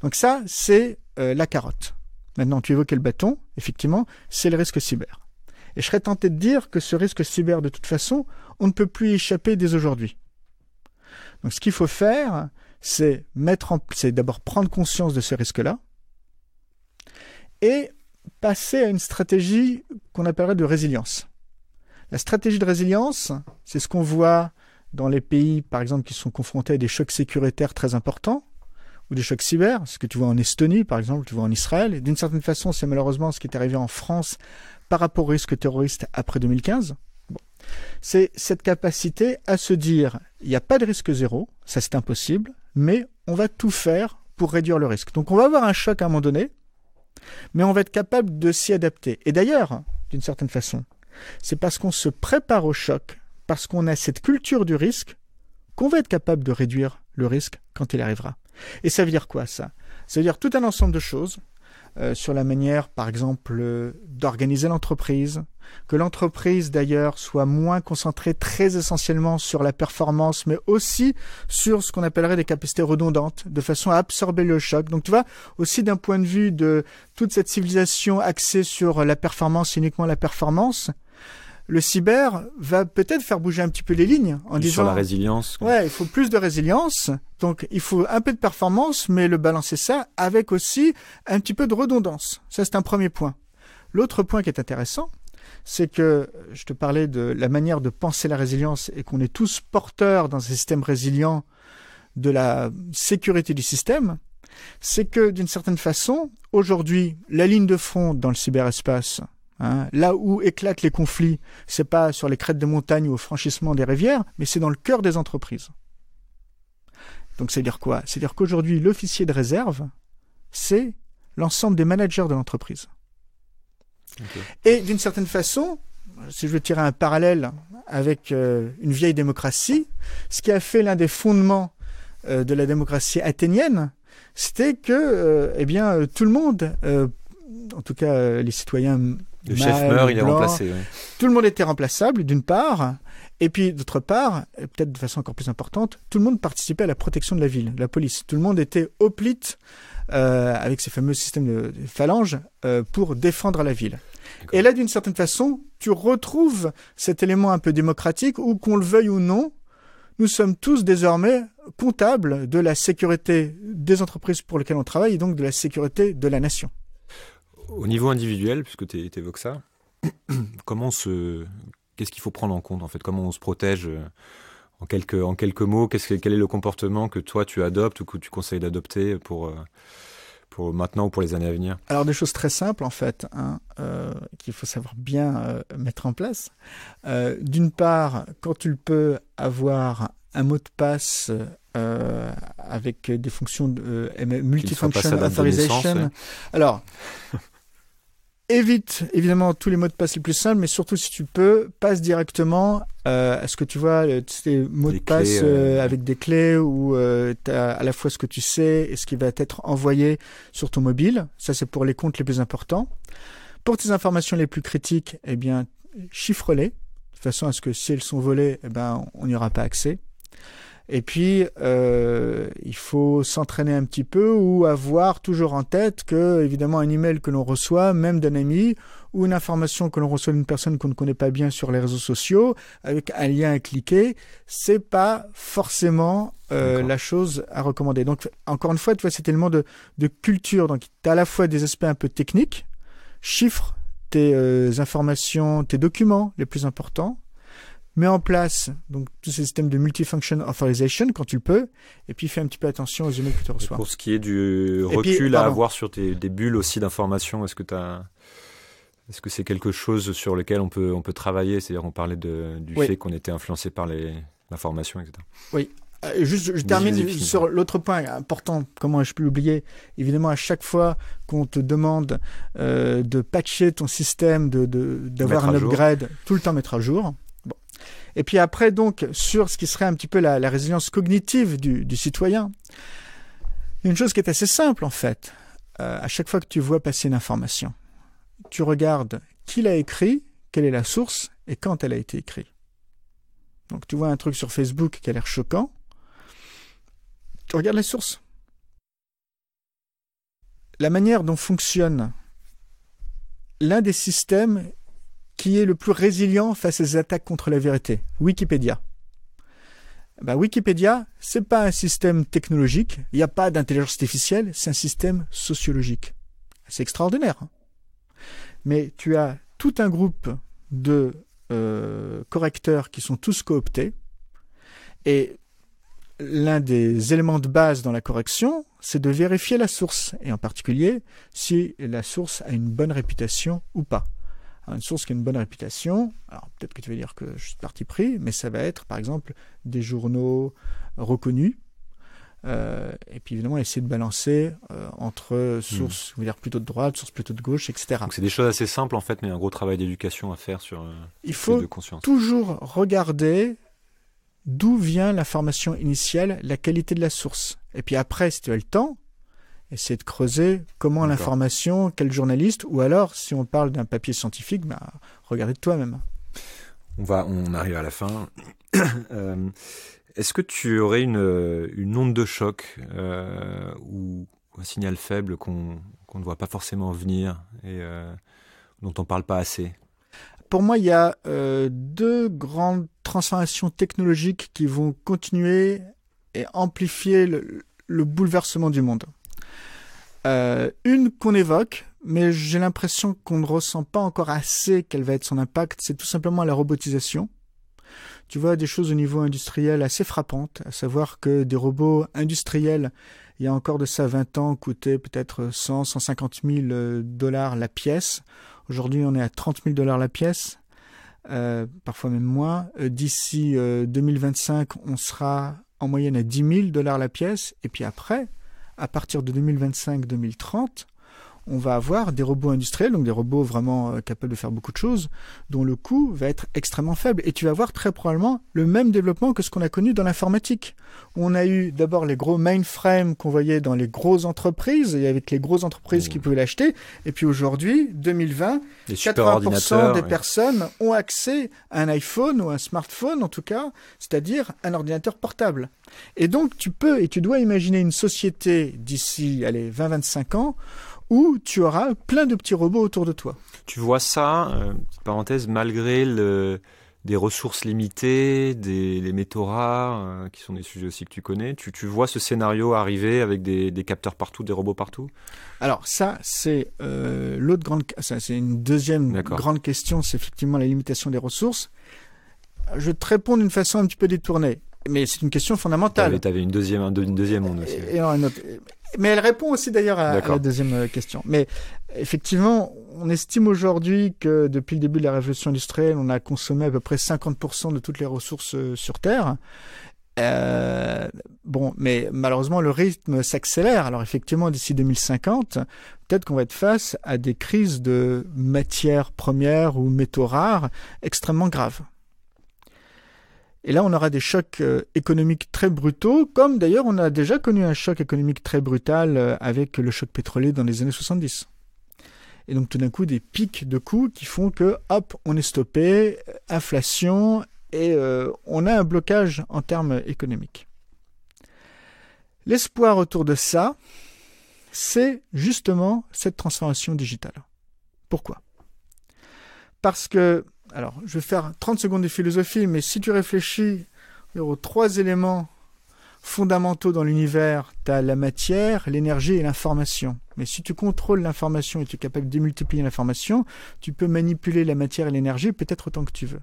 Donc ça, c'est la carotte. Maintenant, tu évoquais le bâton. Effectivement, c'est le risque cyber. Et je serais tenté de dire que ce risque cyber, de toute façon, on ne peut plus y échapper dès aujourd'hui. Donc ce qu'il faut faire, c'est d'abord prendre conscience de ce risque-là et passer à une stratégie qu'on appellerait de résilience. La stratégie de résilience, c'est ce qu'on voit dans les pays, par exemple, qui sont confrontés à des chocs sécuritaires très importants, ou des chocs cyber, ce que tu vois en Estonie, par exemple, tu vois en Israël. Et d'une certaine façon, c'est malheureusement ce qui est arrivé en France par rapport au risque terroriste après 2015. Bon. C'est cette capacité à se dire, il n'y a pas de risque zéro, ça c'est impossible, mais on va tout faire pour réduire le risque. Donc on va avoir un choc à un moment donné, mais on va être capable de s'y adapter. Et d'ailleurs, d'une certaine façon, c'est parce qu'on se prépare au choc, parce qu'on a cette culture du risque, qu'on va être capable de réduire le risque quand il arrivera. Et ça veut dire quoi, ça? Ça veut dire tout un ensemble de choses sur la manière, par exemple, d'organiser l'entreprise, que l'entreprise, d'ailleurs, soit moins concentrée très essentiellement sur la performance, mais aussi sur ce qu'on appellerait des capacités redondantes, de façon à absorber le choc. Donc, tu vois, aussi d'un point de vue de toute cette civilisation axée sur la performance, uniquement la performance, le cyber va peut-être faire bouger un petit peu les lignes en disant... Sur la résilience. Ouais, il faut plus de résilience. Donc, il faut un peu de performance, mais le balancer ça avec aussi un petit peu de redondance. Ça, c'est un premier point. L'autre point qui est intéressant, c'est que je te parlais de la manière de penser la résilience et qu'on est tous porteurs dans un système résilient de la sécurité du système. C'est que, d'une certaine façon, aujourd'hui, la ligne de front dans le cyberespace... là où éclatent les conflits, c'est pas sur les crêtes de montagne ou au franchissement des rivières, mais c'est dans le cœur des entreprises. Donc c'est dire quoi? C'est dire qu'aujourd'hui, l'officier de réserve, c'est l'ensemble des managers de l'entreprise. Okay. Et d'une certaine façon, si je veux tirer un parallèle avec une vieille démocratie, ce qui a fait l'un des fondements de la démocratie athénienne, c'était que tout le monde, en tout cas les citoyens Le chef meurt, il est remplacé. Ouais. Tout le monde était remplaçable, d'une part. Et puis, d'autre part, et peut-être de façon encore plus importante, tout le monde participait à la protection de la ville, la police. Tout le monde était hoplite avec ces fameux systèmes de phalanges pour défendre la ville. D'accord. Et là, d'une certaine façon, tu retrouves cet élément un peu démocratique où, qu'on le veuille ou non, nous sommes tous désormais comptables de la sécurité des entreprises pour lesquelles on travaille et donc de la sécurité de la nation. Au niveau individuel, puisque tu évoques ça, qu'est-ce qu'il faut prendre en compte en fait? Comment on se protège en quelques mots? Quel est le comportement que toi tu adoptes ou que tu conseilles d'adopter pour maintenant ou pour les années à venir? Alors des choses très simples en fait, qu'il faut savoir bien mettre en place. D'une part, quand tu le peux, avoir un mot de passe avec des fonctions de multifunction authorization. Ouais. Alors, évite évidemment tous les mots de passe les plus simples, mais surtout si tu peux, passe directement à ce que tu vois, ces mots de passe avec des clés où tu as à la fois ce que tu sais et ce qui va être envoyé sur ton mobile. Ça, c'est pour les comptes les plus importants. Pour tes informations les plus critiques, eh bien, chiffre-les, de façon à ce que si elles sont volées, eh ben, on n'y aura pas accès. Et puis, il faut s'entraîner un petit peu ou avoir toujours en tête que, évidemment, un email que l'on reçoit, même d'un ami, ou une information que l'on reçoit d'une personne qu'on ne connaît pas bien sur les réseaux sociaux, avec un lien à cliquer, c'est pas forcément la chose à recommander. Donc, encore une fois, tu vois, cet élément de culture. Donc, tu as à la fois des aspects un peu techniques, chiffre tes informations, tes documents les plus importants, mets en place donc tous ces systèmes de multifunction authorization quand tu le peux, et puis fais un petit peu attention aux emails que tu reçois. Et pour ce qui est du recul à avoir sur des bulles aussi d'informations, est-ce que c'est quelque chose sur lequel on peut travailler? C'est-à-dire, on parlait du fait qu'on était influencé par l'information, etc. Oui. Je termine sur l'autre point important, comment je peux l'oublier. Évidemment, à chaque fois qu'on te demande de patcher ton système, d'avoir un upgrade, tout le temps mettre à jour. Bon. Et puis après, donc, sur ce qui serait un petit peu la résilience cognitive du citoyen, une chose qui est assez simple en fait. À chaque fois que tu vois passer une information, tu regardes qui l'a écrit, quelle est la source et quand elle a été écrite. Donc tu vois un truc sur Facebook qui a l'air choquant, tu regardes les sources. La manière dont fonctionne l'un des systèmes qui est le plus résilient face aux attaques contre la vérité, Wikipédia. Wikipédia, c'est pas un système technologique, il n'y a pas d'intelligence artificielle, c'est un système sociologique. C'est extraordinaire. Mais tu as tout un groupe de correcteurs qui sont tous cooptés, et l'un des éléments de base dans la correction, c'est de vérifier la source, et en particulier si la source a une bonne réputation ou pas. Alors, une source qui a une bonne réputation, alors peut-être que tu vas dire que je suis parti pris, mais ça va être par exemple des journaux reconnus, et puis évidemment essayer de balancer entre sources plutôt de droite, sources plutôt de gauche, etc. Donc c'est des choses assez simples en fait, mais un gros travail d'éducation à faire sur il faut de conscience. Toujours regarder d'où vient l'information initiale, la qualité de la source. Et puis après, si tu as le temps, essayer de creuser comment l'information, quel journaliste, ou alors, si on parle d'un papier scientifique, regardez de toi-même. On arrive à la fin. Est-ce que tu aurais une onde de choc ou un signal faible qu'on ne voit pas forcément venir et dont on ne parle pas assez? Pour moi, il y a deux grandes transformations technologiques qui vont continuer et amplifier le bouleversement du monde. Une qu'on évoque, mais j'ai l'impression qu'on ne ressent pas encore assez quel va être son impact, c'est tout simplement la robotisation. Tu vois des choses au niveau industriel assez frappantes, à savoir que des robots industriels, il y a encore de ça 20 ans, coûtaient peut-être 100, 150 000 dollars la pièce. Aujourd'hui, on est à 30 000 dollars la pièce, parfois même moins. D'ici 2025, on sera en moyenne à 10 000 dollars la pièce. Et puis après, à partir de 2025-2030, on va avoir des robots industriels, donc des robots vraiment capables de faire beaucoup de choses, dont le coût va être extrêmement faible. Et tu vas avoir très probablement le même développement que ce qu'on a connu dans l'informatique. On a eu d'abord les gros mainframes qu'on voyait dans les grosses entreprises, et avec les grosses entreprises qui pouvaient l'acheter. Et puis aujourd'hui, 2020, 80% des personnes ont accès à un iPhone ou un smartphone en tout cas, c'est-à-dire un ordinateur portable. Et donc tu peux et tu dois imaginer une société d'ici 20-25 ans où tu auras plein de petits robots autour de toi. Tu vois ça, petite parenthèse, malgré des ressources limitées, les métaux rares, qui sont des sujets aussi que tu connais, tu vois ce scénario arriver avec des capteurs partout, des robots partout? Alors ça, c'est c'est une deuxième grande question, c'est effectivement la limitation des ressources. Je vais te réponds d'une façon un petit peu détournée, mais c'est une question fondamentale. Tu avais une deuxième onde aussi. Mais elle répond aussi d'ailleurs à la deuxième question. Mais effectivement, on estime aujourd'hui que depuis le début de la révolution industrielle, on a consommé à peu près 50% de toutes les ressources sur Terre. Mais malheureusement, le rythme s'accélère. Alors effectivement, d'ici 2050, peut-être qu'on va être face à des crises de matières premières ou métaux rares extrêmement graves. Et là, on aura des chocs économiques très brutaux, comme d'ailleurs on a déjà connu un choc économique très brutal avec le choc pétrolier dans les années 70. Et donc tout d'un coup, des pics de coûts qui font que, hop, on est stoppé, inflation, et on a un blocage en termes économiques. L'espoir autour de ça, c'est justement cette transformation digitale. Pourquoi ? Parce que, alors, je vais faire 30 secondes de philosophie, mais si tu réfléchis aux 3 éléments fondamentaux dans l'univers, tu as la matière, l'énergie et l'information. Mais si tu contrôles l'information et tu es capable de démultiplier l'information, tu peux manipuler la matière et l'énergie peut-être autant que tu veux.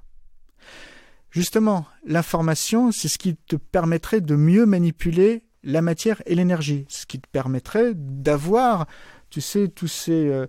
Justement, l'information, c'est ce qui te permettrait de mieux manipuler la matière et l'énergie. Ce qui te permettrait d'avoir, tu sais, tous ces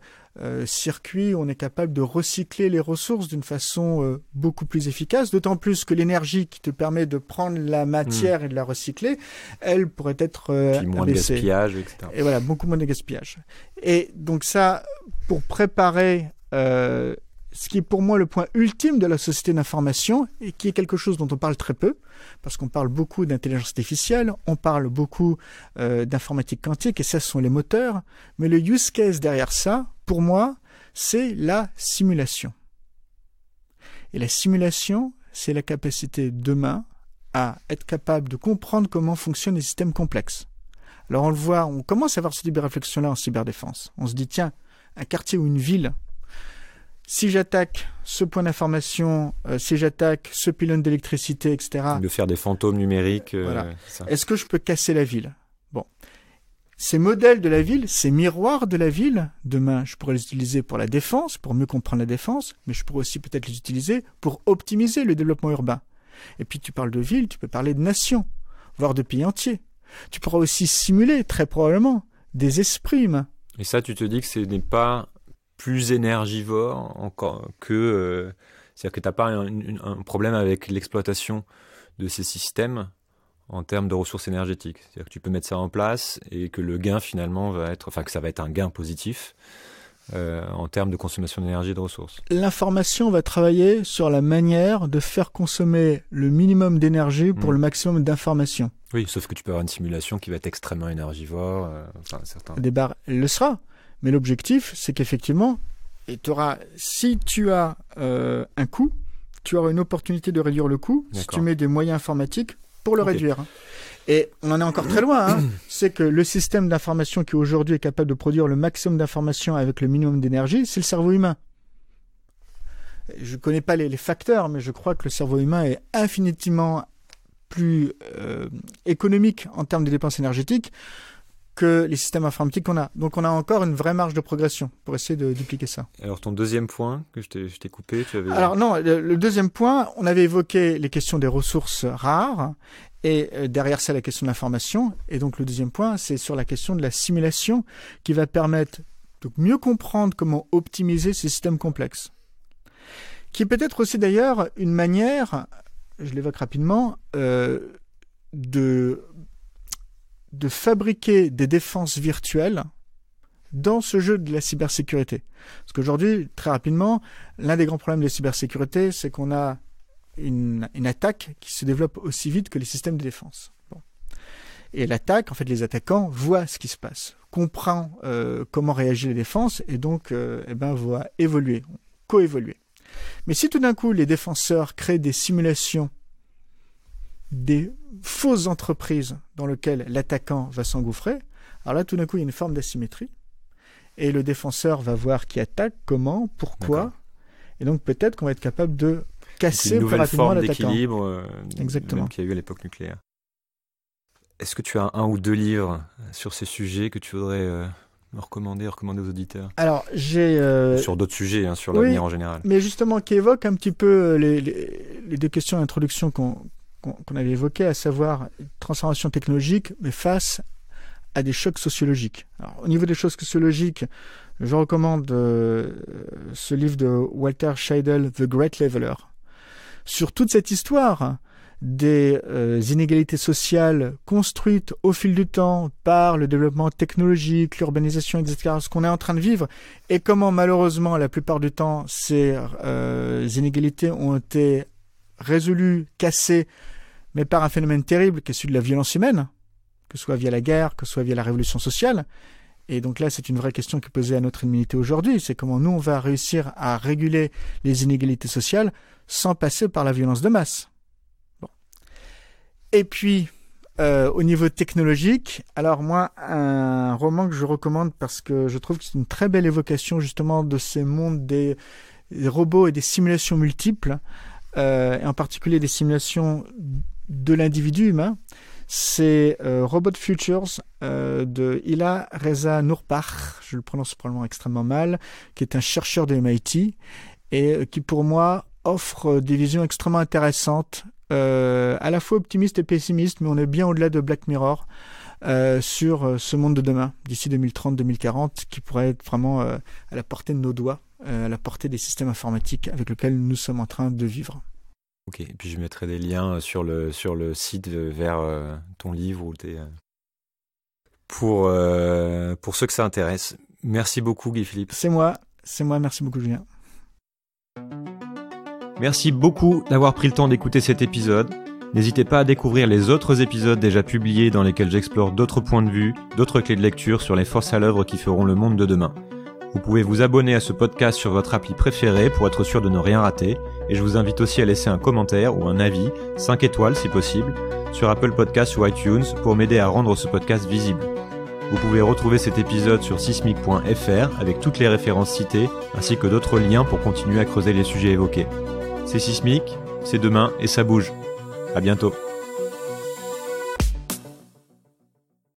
circuits où on est capable de recycler les ressources d'une façon beaucoup plus efficace, d'autant plus que l'énergie qui te permet de prendre la matière et de la recycler, elle pourrait être puis moins abaissée. De gaspillage, etc. Et voilà, beaucoup moins de gaspillage. Et donc ça, pour préparer ce qui est pour moi le point ultime de la société d'information, et qui est quelque chose dont on parle très peu, parce qu'on parle beaucoup d'intelligence artificielle, on parle beaucoup d'informatique quantique, et ça, ce sont les moteurs, mais le use case derrière ça, pour moi, c'est la simulation. Et la simulation, c'est la capacité demain à être capable de comprendre comment fonctionnent les systèmes complexes. Alors on le voit, on commence à avoir ce type de réflexion-là en cyberdéfense. On se dit, tiens, un quartier ou une ville, si j'attaque ce point d'information, si j'attaque ce pylône d'électricité, etc. De faire des fantômes numériques. Voilà. Est-ce que je peux casser la ville ? Bon. Ces modèles de la ville, ces miroirs de la ville, demain, je pourrais les utiliser pour la défense, pour mieux comprendre la défense, mais je pourrais aussi peut-être les utiliser pour optimiser le développement urbain. Et puis tu parles de ville, tu peux parler de nation, voire de pays entiers. Tu pourras aussi simuler, très probablement, des esprits humains. Et ça, tu te dis que ce n'est pas plus énergivore encore que... c'est-à-dire que tu n'as pas un problème avec l'exploitation de ces systèmes en termes de ressources énergétiques. C'est-à-dire que tu peux mettre ça en place et que le gain finalement va être... Enfin, que ça va être un gain positif en termes de consommation d'énergie et de ressources. L'information va travailler sur la manière de faire consommer le minimum d'énergie pour le maximum d'informations. Oui, sauf que tu peux avoir une simulation qui va être extrêmement énergivore. Elle le sera. Mais l'objectif, c'est qu'effectivement, si tu as un coût, tu auras une opportunité de réduire le coût si tu mets des moyens informatiques pour le réduire. Et on en est encore très loin. C'est que le système d'information qui aujourd'hui est capable de produire le maximum d'informations avec le minimum d'énergie, c'est le cerveau humain. Je ne connais pas les facteurs, mais je crois que le cerveau humain est infiniment plus économique en termes de dépenses énergétiques que les systèmes informatiques qu'on a. Donc on a encore une vraie marge de progression pour essayer de dupliquer ça. Alors ton deuxième point, que je t'ai coupé, tu avais... Alors non, le deuxième point, on avait évoqué les questions des ressources rares, et derrière ça la question de l'information, et donc le deuxième point, c'est sur la question de la simulation, qui va permettre de mieux comprendre comment optimiser ces systèmes complexes. Qui est peut-être aussi d'ailleurs une manière, je l'évoque rapidement, de fabriquer des défenses virtuelles dans ce jeu de la cybersécurité. Parce qu'aujourd'hui, très rapidement, l'un des grands problèmes de la cybersécurité, c'est qu'on a une attaque qui se développe aussi vite que les systèmes de défense. Bon. Et l'attaque, en fait, les attaquants voient ce qui se passe, comprennent comment réagir les défenses et donc voient évoluer, coévoluer. Mais si tout d'un coup, les défenseurs créent des simulations, des fausses entreprises dans lesquelles l'attaquant va s'engouffrer, alors là, tout d'un coup, il y a une forme d'asymétrie. Et le défenseur va voir qui attaque, comment, pourquoi. D'accord. Et donc, peut-être qu'on va être capable de casser plus rapidement l'attaquant. C'est une nouvelle forme d'équilibre même qu'il y a eu à l'époque nucléaire. Est-ce que tu as 1 ou 2 livres sur ces sujets que tu voudrais me recommander aux auditeurs? Alors, j'ai... sur d'autres sujets, sur l'avenir en général. Mais justement, qui évoquent un petit peu les 2 questions d'introduction qu'on avait évoquées, à savoir transformation technologique, mais face à des chocs sociologiques. Alors, au niveau des chocs sociologiques, je recommande ce livre de Walter Scheidel, The Great Leveler, sur toute cette histoire des inégalités sociales construites au fil du temps par le développement technologique, l'urbanisation, etc., ce qu'on est en train de vivre, et comment malheureusement, la plupart du temps, ces inégalités ont été résolues, cassées, mais par un phénomène terrible qui est celui de la violence humaine, que ce soit via la guerre, que ce soit via la révolution sociale. Et donc là, c'est une vraie question qui est posée à notre humanité aujourd'hui, c'est comment nous, on va réussir à réguler les inégalités sociales sans passer par la violence de masse. Bon. Et puis, au niveau technologique, alors moi, un roman que je recommande parce que je trouve que c'est une très belle évocation justement de ces mondes des robots et des simulations multiples, et en particulier des simulations de l'individu humain, c'est Robot Futures de Ila Reza Noorpach, je le prononce probablement extrêmement mal, qui est un chercheur de MIT et qui pour moi offre des visions extrêmement intéressantes, à la fois optimistes et pessimistes, mais on est bien au-delà de Black Mirror sur ce monde de demain, d'ici 2030-2040, qui pourrait être vraiment à la portée de nos doigts, à la portée des systèmes informatiques avec lesquels nous sommes en train de vivre. Ok, et puis je mettrai des liens sur le site vers ton livre ou pour ceux que ça intéresse. Merci beaucoup Guy-Philippe. C'est moi, merci beaucoup Julien. Merci beaucoup d'avoir pris le temps d'écouter cet épisode. N'hésitez pas à découvrir les autres épisodes déjà publiés dans lesquels j'explore d'autres points de vue, d'autres clés de lecture sur les forces à l'œuvre qui feront le monde de demain. Vous pouvez vous abonner à ce podcast sur votre appli préférée pour être sûr de ne rien rater, et je vous invite aussi à laisser un commentaire ou un avis, 5 étoiles si possible, sur Apple Podcasts ou iTunes pour m'aider à rendre ce podcast visible. Vous pouvez retrouver cet épisode sur sismic.fr avec toutes les références citées, ainsi que d'autres liens pour continuer à creuser les sujets évoqués. C'est Sismic, c'est demain et ça bouge. À bientôt.